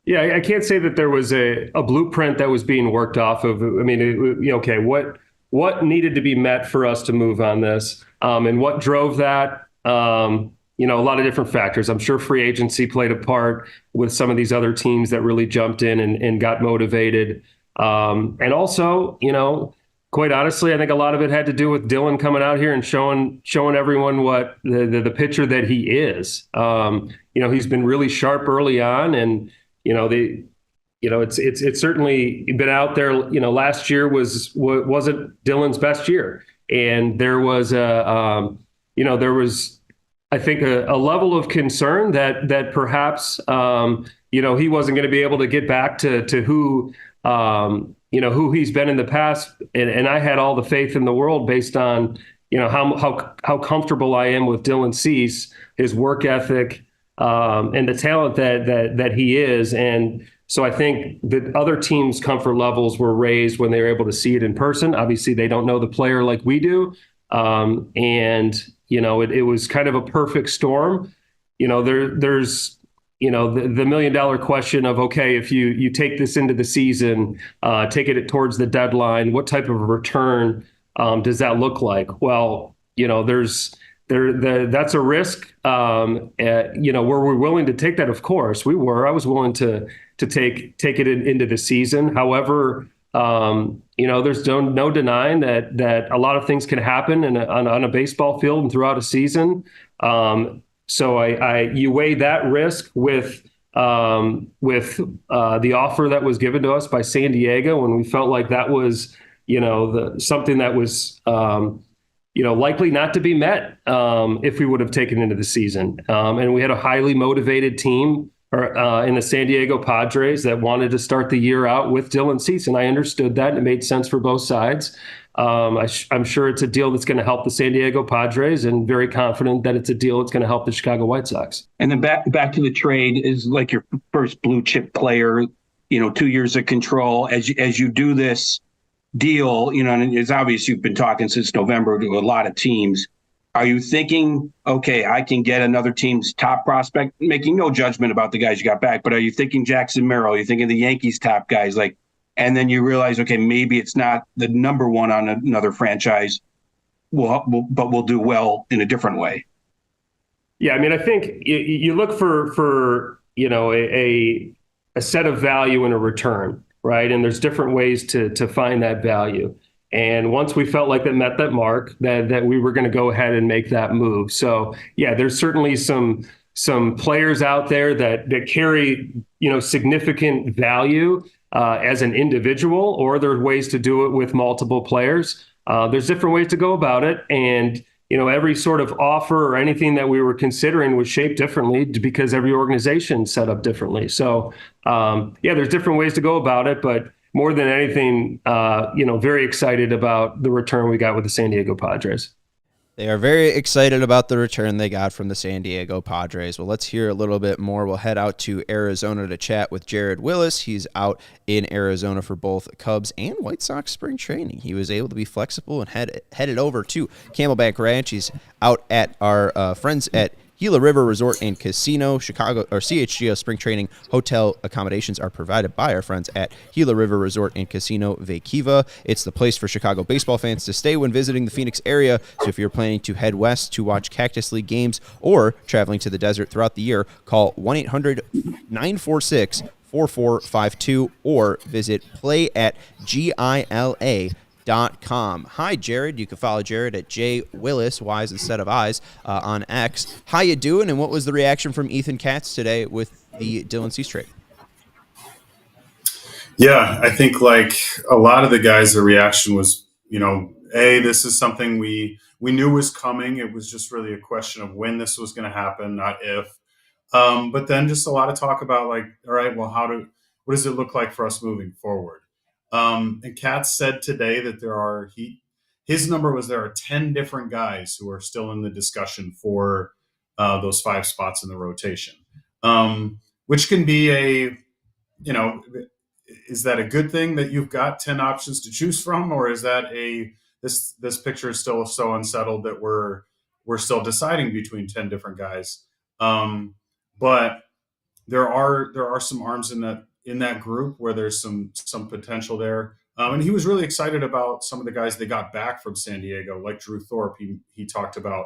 Yeah, I can't say that there was a blueprint that was being worked off of. I mean, okay, what needed to be met for us to move on this, and what drove that? A lot of different factors. I'm sure free agency played a part with some of these other teams that really jumped in and got motivated. And also, quite honestly, I think a lot of it had to do with Dylan coming out here and showing everyone what the pitcher that he is. He's been really sharp early on, and it's certainly been out there. Last year wasn't Dylan's best year, and there was I think a level of concern that perhaps he wasn't going to be able to get back to who who he's been in the past, and I had all the faith in the world based on how comfortable I am with Dylan Cease, his work ethic, and the talent that he is. And so I think that other teams' comfort levels were raised when they were able to see it in person. Obviously, they don't know the player like we do. It was kind of a perfect storm. There's the $1 million question of, okay, if you take this into the season, take it towards the deadline, what type of return does that look like? Well, that's a risk. Were we willing to take that? Of course we were. I was willing to take it into the season. However, there's no denying that a lot of things can happen on a baseball field and throughout a season. So you weigh that risk with the offer that was given to us by San Diego, and we felt like that was something that was likely not to be met if we would have taken into the season. And we had a highly motivated team in the San Diego Padres that wanted to start the year out with Dylan Cease, and I understood that, and it made sense for both sides. I'm sure it's a deal that's going to help the San Diego Padres, and very confident that it's a deal that's going to help the Chicago White Sox. And then back to the trade is like your first blue chip player, 2 years of control. As you do this deal, and it's obvious you've been talking since November to a lot of teams. Are you thinking, okay, I can get another team's top prospect, making no judgment about the guys you got back, but are you thinking Jackson Merrill? Are you thinking the Yankees' top guys? And then you realize, okay, maybe it's not the number one on another franchise, but we'll do well in a different way. Yeah, I mean, I think you look for a set of value in a return, right? And there's different ways to find that value. And once we felt like that met that mark, that we were going to go ahead and make that move. So yeah, there's certainly some players out there that carry significant value as an individual, or there are ways to do it with multiple players. There's different ways to go about it, and every sort of offer or anything that we were considering was shaped differently because every organization set up differently. So there's different ways to go about it, but more than anything, very excited about the return we got with the San Diego Padres. They are very excited about the return they got from the San Diego Padres. Well, let's hear a little bit more. We'll head out to Arizona to chat with Jared Wyllys. He's out in Arizona for both Cubs and White Sox spring training. He was able to be flexible and headed over to Camelback Ranch. He's out at our friends at Gila River Resort and Casino. Chicago or CHGO Spring Training hotel accommodations are provided by our friends at Gila River Resort and Casino Vaquiva. It's the place for Chicago baseball fans to stay when visiting the Phoenix area. So if you're planning to head west to watch Cactus League games or traveling to the desert throughout the year, call 1-800-946-4452 or visit playatgila.com. Hi, Jared. You can follow Jared at jwyllys, Y's instead of I's, on X. How you doing, and what was the reaction from Ethan Katz today with the Dylan Cease trade? Yeah, I think like a lot of the guys, the reaction was, this is something we knew was coming. It was just really a question of when this was going to happen, not if. But then just a lot of talk about like, all right, well, what does it look like for us moving forward? And Katz said today that his number was there are 10 different guys who are still in the discussion for those 5 spots in the rotation, which can be is that a good thing that you've got 10 options to choose from, or is that this picture is still so unsettled that we're still deciding between 10 different guys? But there are some arms in that group where there's some potential there. And he was really excited about some of the guys they got back from San Diego, like Drew Thorpe. He talked about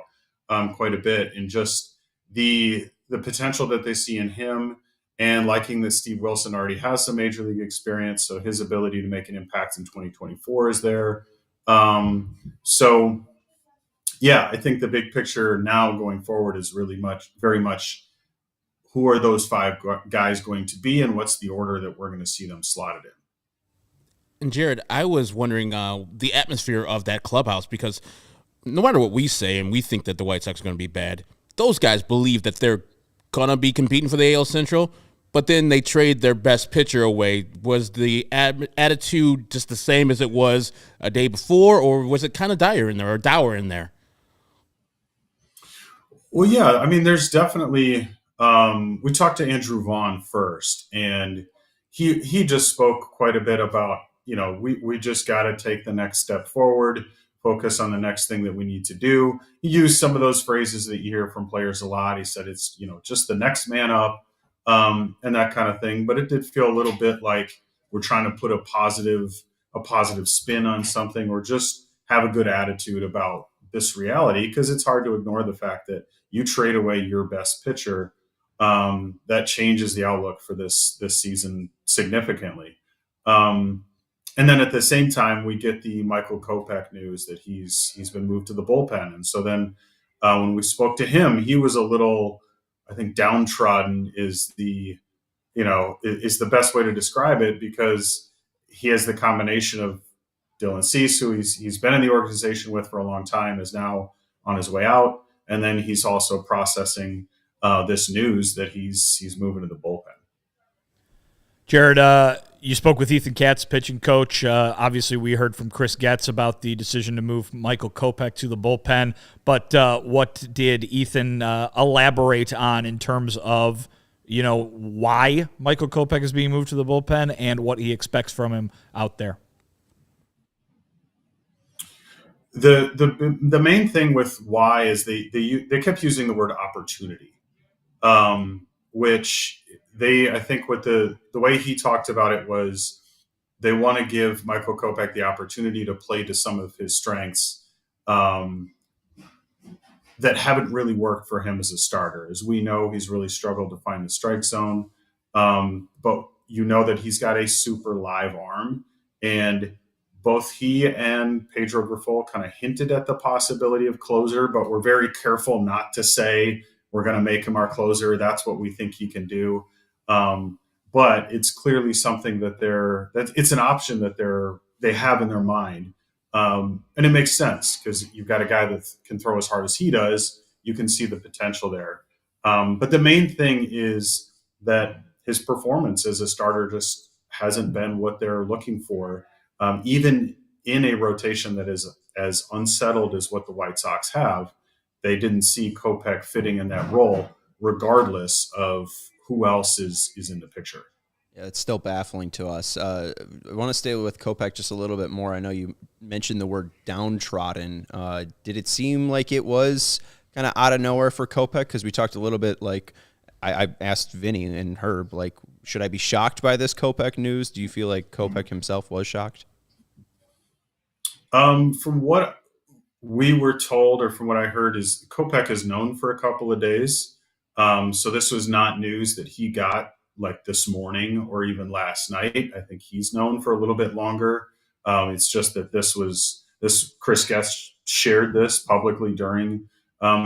quite a bit, and just the potential that they see in him, and liking that Steve Wilson already has some major league experience, so his ability to make an impact in 2024 is there. So yeah, I think the big picture now going forward is very much who are those five guys going to be, and what's the order that we're going to see them slotted in. And Jared, I was wondering the atmosphere of that clubhouse, because no matter what we say and we think that the White Sox are going to be bad, those guys believe that they're going to be competing for the AL Central, but then they trade their best pitcher away. Was the attitude just the same as it was a day before, or was it kind of dour in there? Well, yeah, I mean, there's definitely we talked to Andrew Vaughn first, and he just spoke quite a bit about, we just got to take the next step forward, focus on the next thing that we need to do. He used some of those phrases that you hear from players a lot. He said it's, just the next man up, and that kind of thing. But it did feel a little bit like we're trying to put a positive spin on something, or just have a good attitude about this reality, because it's hard to ignore the fact that you trade away your best pitcher. That changes the outlook for this season significantly. And then at the same time, we get the Michael Kopech news that he's been moved to the bullpen. And so then when we spoke to him, he was a little, I think, downtrodden is the best way to describe it, because he has the combination of Dylan Cease, who he's been in the organization with for a long time, is now on his way out. And then he's also processing this news that he's moving to the bullpen. Jared, you spoke with Ethan Katz, pitching coach. Obviously, we heard from Chris Getz about the decision to move Michael Kopech to the bullpen. But what did Ethan elaborate on in terms of, why Michael Kopech is being moved to the bullpen and what he expects from him out there? The main thing with why is they kept using the word opportunity, which I think what the way he talked about it was they want to give Michael Kopech the opportunity to play to some of his strengths that haven't really worked for him as a starter. As we know, he's really struggled to find the strike zone, but that he's got a super live arm, and both he and Pedro Grifol kind of hinted at the possibility of closer, but we're very careful not to say we're going to make him our closer. That's what we think he can do. But it's clearly something that it's an option that they have in their mind. And it makes sense, because you've got a guy that can throw as hard as he does. You can see the potential there. But the main thing is that his performance as a starter just hasn't been what they're looking for. Even in a rotation that is as unsettled as what the White Sox have, they didn't see Kopech fitting in that role, regardless of who else is in the picture. Yeah, it's still baffling to us. I want to stay with Kopech just a little bit more. I know you mentioned the word downtrodden. Did it seem like it was kind of out of nowhere for Kopech? Because we talked a little bit, like I asked Vinny and Herb, like, should I be shocked by this Kopech news? Do you feel like Kopech himself was shocked? From what we were told, or from what I heard, is Kopech is known for a couple of days. So this was not news that he got like this morning or even last night. I think he's known for a little bit longer. It's just that this Chris Getz shared this publicly during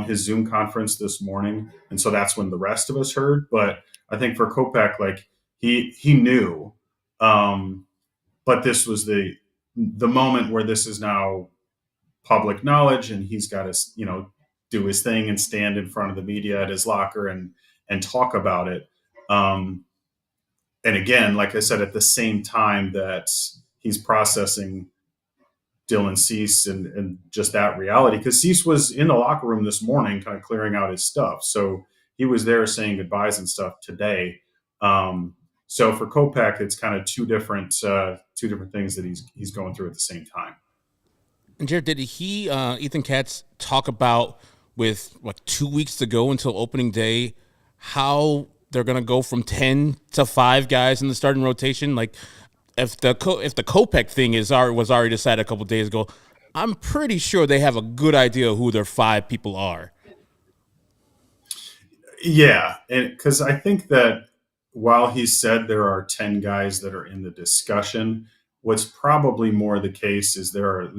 his Zoom conference this morning. And so that's when the rest of us heard. But I think for Kopech, like he knew, but this was the moment where this is now public knowledge, and he's got to, do his thing and stand in front of the media at his locker and talk about it. And again, like I said, at the same time that he's processing Dylan Cease and just that reality, because Cease was in the locker room this morning, kind of clearing out his stuff. So he was there saying goodbyes and stuff today. So for Kopech, it's kind of two different things that he's going through at the same time. And Jared, did Ethan Katz talk about, with 2 weeks to go until opening day, how they're going to go from 10 to 5 guys in the starting rotation. Like if the Kopech thing was already decided a couple of days ago, I'm pretty sure they have a good idea who their 5 people are. Yeah, and because I think that while he said there are 10 guys that are in the discussion, what's probably more the case is there are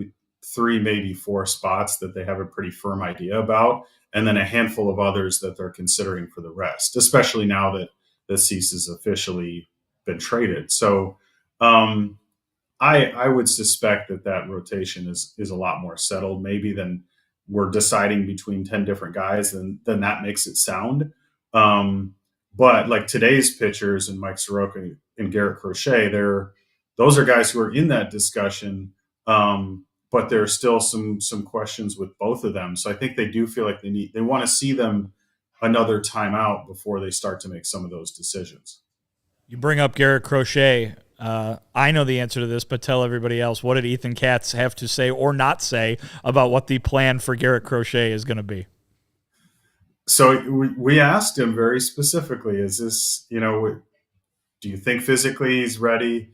3, maybe 4 spots that they have a pretty firm idea about, and then a handful of others that they're considering for the rest, especially now that Cease has officially been traded. So I would suspect that rotation is a lot more settled maybe than we're deciding between 10 different guys, then that makes it sound. But like today's pitchers and Mike Soroka and Garrett Crochet, those are guys who are in that discussion. But there are still some questions with both of them. So I think they do feel like they want to see them another timeout before they start to make some of those decisions. You bring up Garrett Crochet. I know the answer to this, but tell everybody else. What did Ethan Katz have to say or not say about what the plan for Garrett Crochet is going to be? So we asked him very specifically, is this, do you think physically he's ready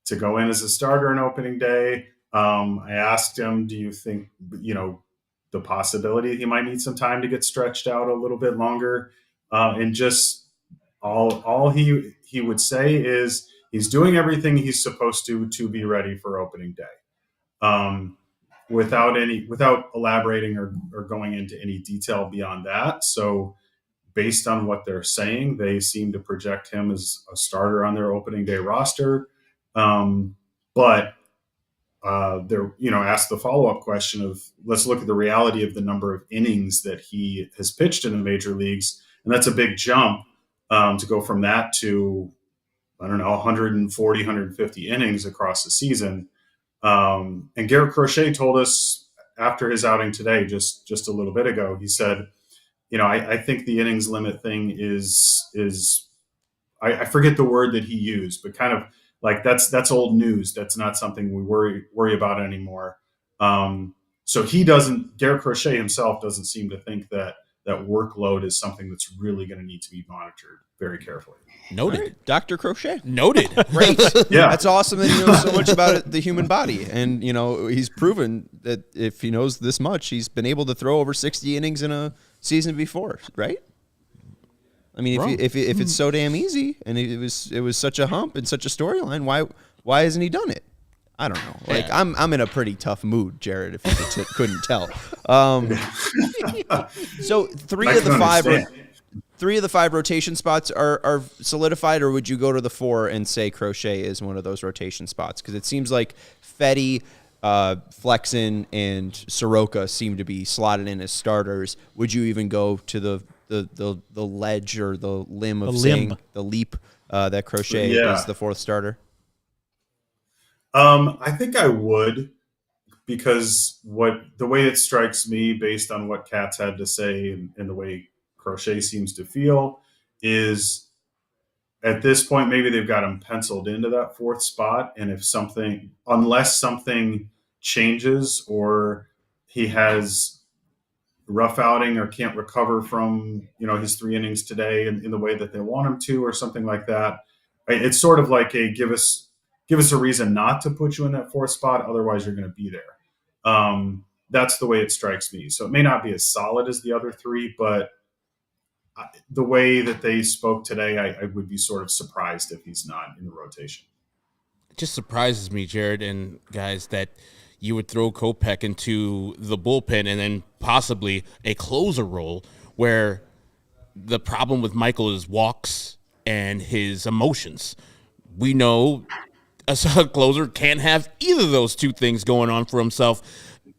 to go in as a starter on opening day? I asked him, do you think, the possibility he might need some time to get stretched out a little bit longer? And just all he would say is he's doing everything he's supposed to be ready for opening day. Without elaborating or going into any detail beyond that. So based on what they're saying, they seem to project him as a starter on their opening day roster. But they're, asked the follow-up question of, let's look at the reality of the number of innings that he has pitched in the major leagues. And that's a big jump to go from that to, 140, 150 innings across the season. And Garrett Crochet told us after his outing today, just a little bit ago, he said, I think the innings limit thing is I forget the word that he used, but kind of like that's old news. That's not something we worry about anymore. So Garrett Crochet himself doesn't seem to think that workload is something that's really going to need to be monitored very carefully. Noted. Right. Dr. Crochet. Noted. Great. Yeah. That's awesome that he knows so much about the human body. And, he's proven that if he knows this much, he's been able to throw over 60 innings in a season before, right? I mean, if it's so damn easy and it was such a hump and such a storyline, why hasn't he done it? I don't know. Like I'm in a pretty tough mood, Jared, if you couldn't tell. So 3 of the 5 rotation spots are solidified, or would you go to the 4 and say Crochet is one of those rotation spots? Because it seems like Fetty, Flexen, and Soroka seem to be slotted in as starters. Would you even go to the ledge or the limb of saying the leap that Crochet is the 4th starter? I think I would, because the way it strikes me based on what Katz had to say and the way Crochet seems to feel is at this point, maybe they've got him penciled into that 4th spot. And unless something changes or he has rough outing or can't recover from, his 3 innings today in the way that they want him to, or something like that, it's sort of like a give us a reason not to put you in that 4th spot. Otherwise you're going to be there. That's the way it strikes me. So it may not be as solid as the other 3, but the way that they spoke today, I would be sort of surprised if he's not in the rotation. It just surprises me, Jared and guys, that you would throw Kopech into the bullpen and then possibly a closer role, where the problem with Michael is walks and his emotions. We know a closer can't have either of those 2 things going on for himself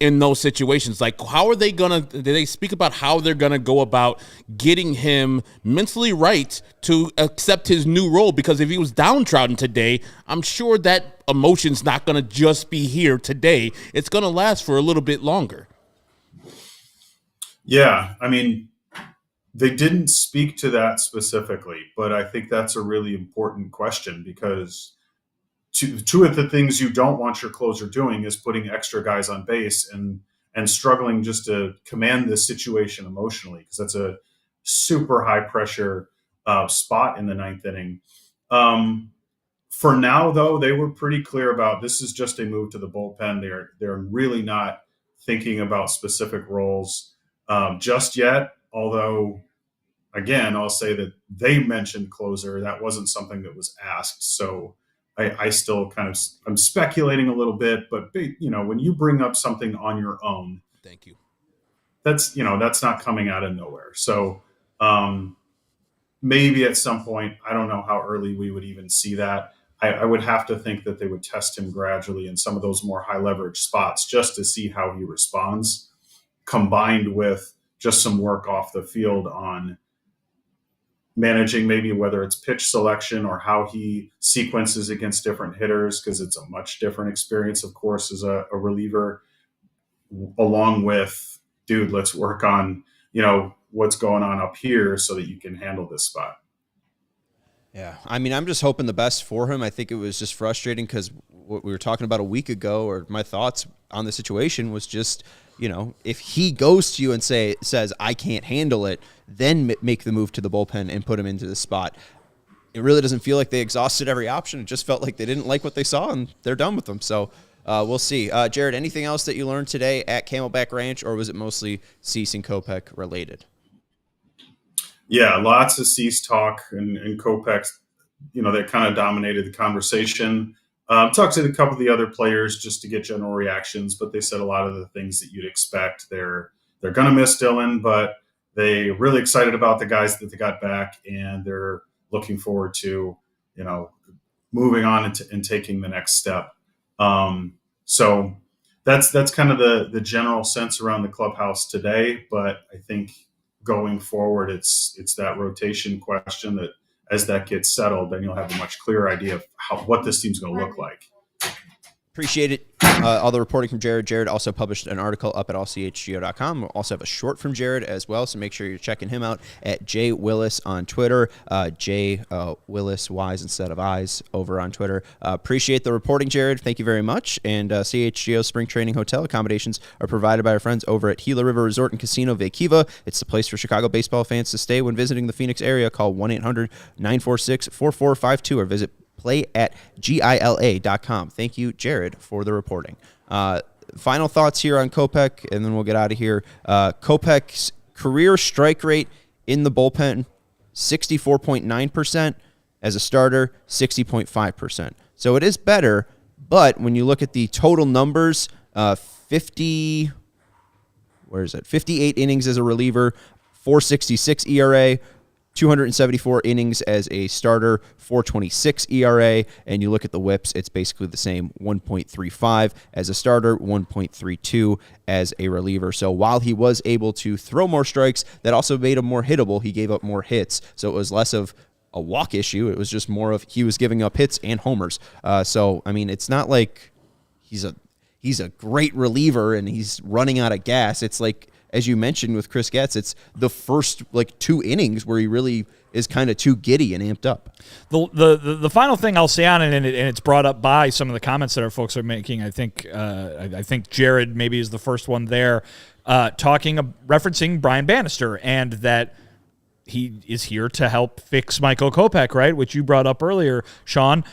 in those situations. Like, how are they did they speak about how they're going to go about getting him mentally right to accept his new role? Because if he was downtrodden today, I'm sure that emotion's not going to just be here today. It's going to last for a little bit longer. Yeah. I mean, they didn't speak to that specifically, but I think that's a really important question, because two of the things you don't want your closer doing is putting extra guys on base and struggling just to command the situation emotionally, because that's a super high pressure spot in the ninth inning. For now, though, they were pretty clear about this is just a move to the bullpen. They're really not thinking about specific roles just yet. Although, again, I'll say that they mentioned closer. That wasn't something that was asked. So I still I'm speculating a little bit. But when you bring up something on your own, thank you. That's not coming out of nowhere. So maybe at some point, I don't know how early we would even see that. I would have to think that they would test him gradually in some of those more high leverage spots just to see how he responds, combined with just some work off the field on managing maybe whether it's pitch selection or how he sequences against different hitters, because it's a much different experience, of course, as a reliever, along with, dude, let's work on, what's going on up here so that you can handle this spot. Yeah, I mean, I'm just hoping the best for him. I think it was just frustrating because what we were talking about a week ago, or my thoughts on the situation was just, if he goes to you and says, I can't handle it, then make the move to the bullpen and put him into the spot. It really doesn't feel like they exhausted every option. It just felt like they didn't like what they saw and they're done with them. So we'll see. Jared, anything else that you learned today at Camelback Ranch, or was it mostly Cease and Kopech related? Yeah, lots of Cease talk and Kopech, they kind of dominated the conversation. Talked to a couple of the other players just to get general reactions, but they said a lot of the things that you'd expect. They're going to miss Dylan, but they're really excited about the guys that they got back, and they're looking forward to, moving on and taking the next step. So that's kind of the general sense around the clubhouse today. But I think going forward, it's that rotation question that as that gets settled, then you'll have a much clearer idea of what this team's going to look like. Appreciate it. All the reporting from Jared. Jared also published an article up at allchgo.com. We'll also have a short from Jared as well, so make sure you're checking him out at J Wyllys on Twitter. J Wyllys, Y's instead of I's, over on Twitter. Appreciate the reporting, Jared. Thank you very much. And CHGO Spring Training Hotel accommodations are provided by our friends over at Gila River Resort and Casino Vaquiva. It's the place for Chicago baseball fans to stay when visiting the Phoenix area. Call 1-800-946-4452 or visit play@gila.com. Thank you, Jared, for the reporting. Final thoughts here on Kopech, and then we'll get out of here. Kopech's career strike rate in the bullpen, 64.9%. As a starter, 60.5%. So it is better, but when you look at the total numbers, 58 innings as a reliever, 4.66 ERA, 274 innings as a starter, 4.26 ERA, and you look at the whips, it's basically the same, 1.35 as a starter, 1.32 as a reliever. So while he was able to throw more strikes, that also made him more hittable. He gave up more hits, so it was less of a walk issue. It was just more of he was giving up hits and homers. So, I mean, it's not like he's a great reliever and he's running out of gas. It's like, as you mentioned with Chris Getz, it's the first 2 innings where he really is kind of too giddy and amped up. The final thing I'll say on it, and it's brought up by some of the comments that our folks are making. I think Jared maybe is the first one there, referencing Brian Bannister, and that he is here to help fix Michael Kopech, right? Which you brought up earlier, Sean.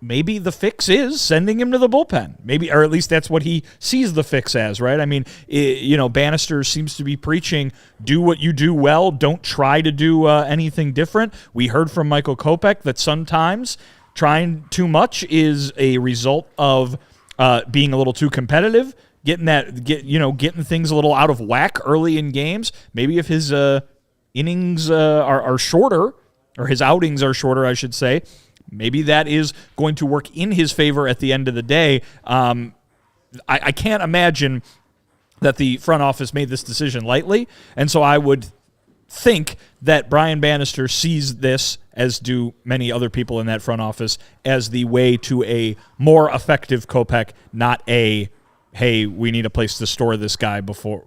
Maybe the fix is sending him to the bullpen. Maybe, or at least that's what he sees the fix as, right? I mean, Bannister seems to be preaching, do what you do well, don't try to do anything different. We heard from Michael Kopech that sometimes trying too much is a result of being a little too competitive, getting things a little out of whack early in games. Maybe if his innings are shorter, or his outings are shorter, I should say, maybe that is going to work in his favor at the end of the day. I can't imagine that the front office made this decision lightly, and so I would think that Brian Bannister sees this, as do many other people in that front office, as the way to a more effective Kopech, not a, hey, we need a place to store this guy before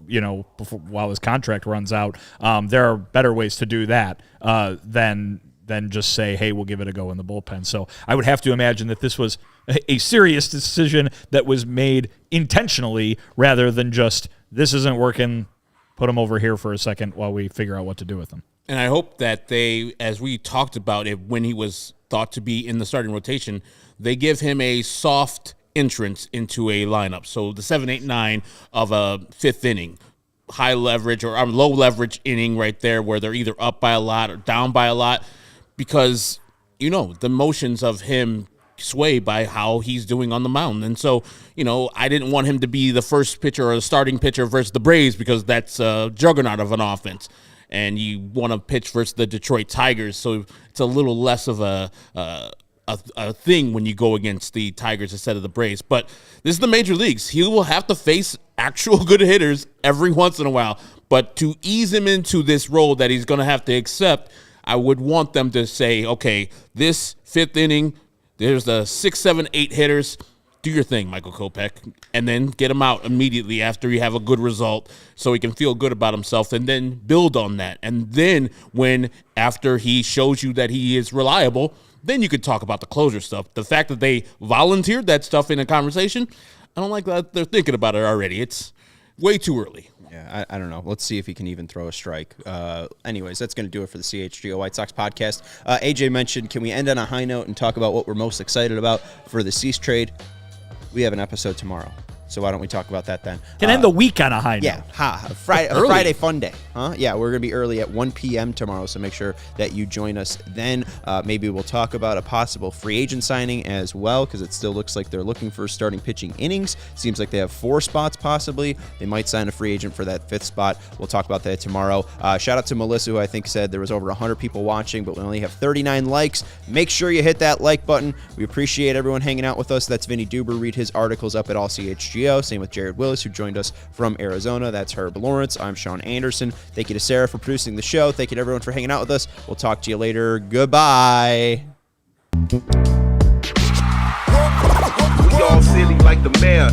while his contract runs out. There are better ways to do that than just say, hey, we'll give it a go in the bullpen. So I would have to imagine that this was a serious decision that was made intentionally rather than just, this isn't working, put him over here for a second while we figure out what to do with him. And I hope that they, as we talked about it when he was thought to be in the starting rotation, they give him a soft entrance into a lineup. So the 7, 8, 9 of a fifth inning, high leverage or low leverage inning right there where they're either up by a lot or down by a lot, because, you know, the motions of him sway by how he's doing on the mound. And so, you know, I didn't want him to be the first pitcher or the starting pitcher versus the Braves because that's a juggernaut of an offense. And you want to pitch versus the Detroit Tigers, so it's a little less of a thing when you go against the Tigers instead of the Braves. But this is the major leagues. He will have to face actual good hitters every once in a while. But to ease him into this role that he's going to have to accept, I would want them to say, okay, this fifth inning, there's the 6, 7, 8 hitters. Do your thing, Michael Kopech, and then get him out immediately after you have a good result so he can feel good about himself, and then build on that. And then after he shows you that he is reliable, then you could talk about the closer stuff. The fact that they volunteered that stuff in a conversation, I don't like that they're thinking about it already. It's way too early. Yeah, I don't know. Let's see if he can even throw a strike. Anyways, that's going to do it for the CHGO White Sox podcast. AJ mentioned, can we end on a high note and talk about what we're most excited about for the Cease trade? We have an episode tomorrow, so why don't we talk about that then? Can end the week on a high note. Yeah, Friday fun day. Yeah, we're going to be early at 1 p.m. tomorrow, so make sure that you join us then. Maybe we'll talk about a possible free agent signing as well, because it still looks like they're looking for starting pitching innings. Seems like they have 4 spots possibly. They might sign a free agent for that 5th spot. We'll talk about that tomorrow. Shout out to Melissa, who I think said there was over 100 people watching, but we only have 39 likes. Make sure you hit that like button. We appreciate everyone hanging out with us. That's Vinnie Duber. Read his articles up at ALLCITY. Same with Jared Wyllys, who joined us from Arizona. That's Herb Lawrence. I'm Sean Anderson. Thank you to Sarah for producing the show. Thank you to everyone for hanging out with us. We'll talk to you later. Goodbye. We all silly like the mayor.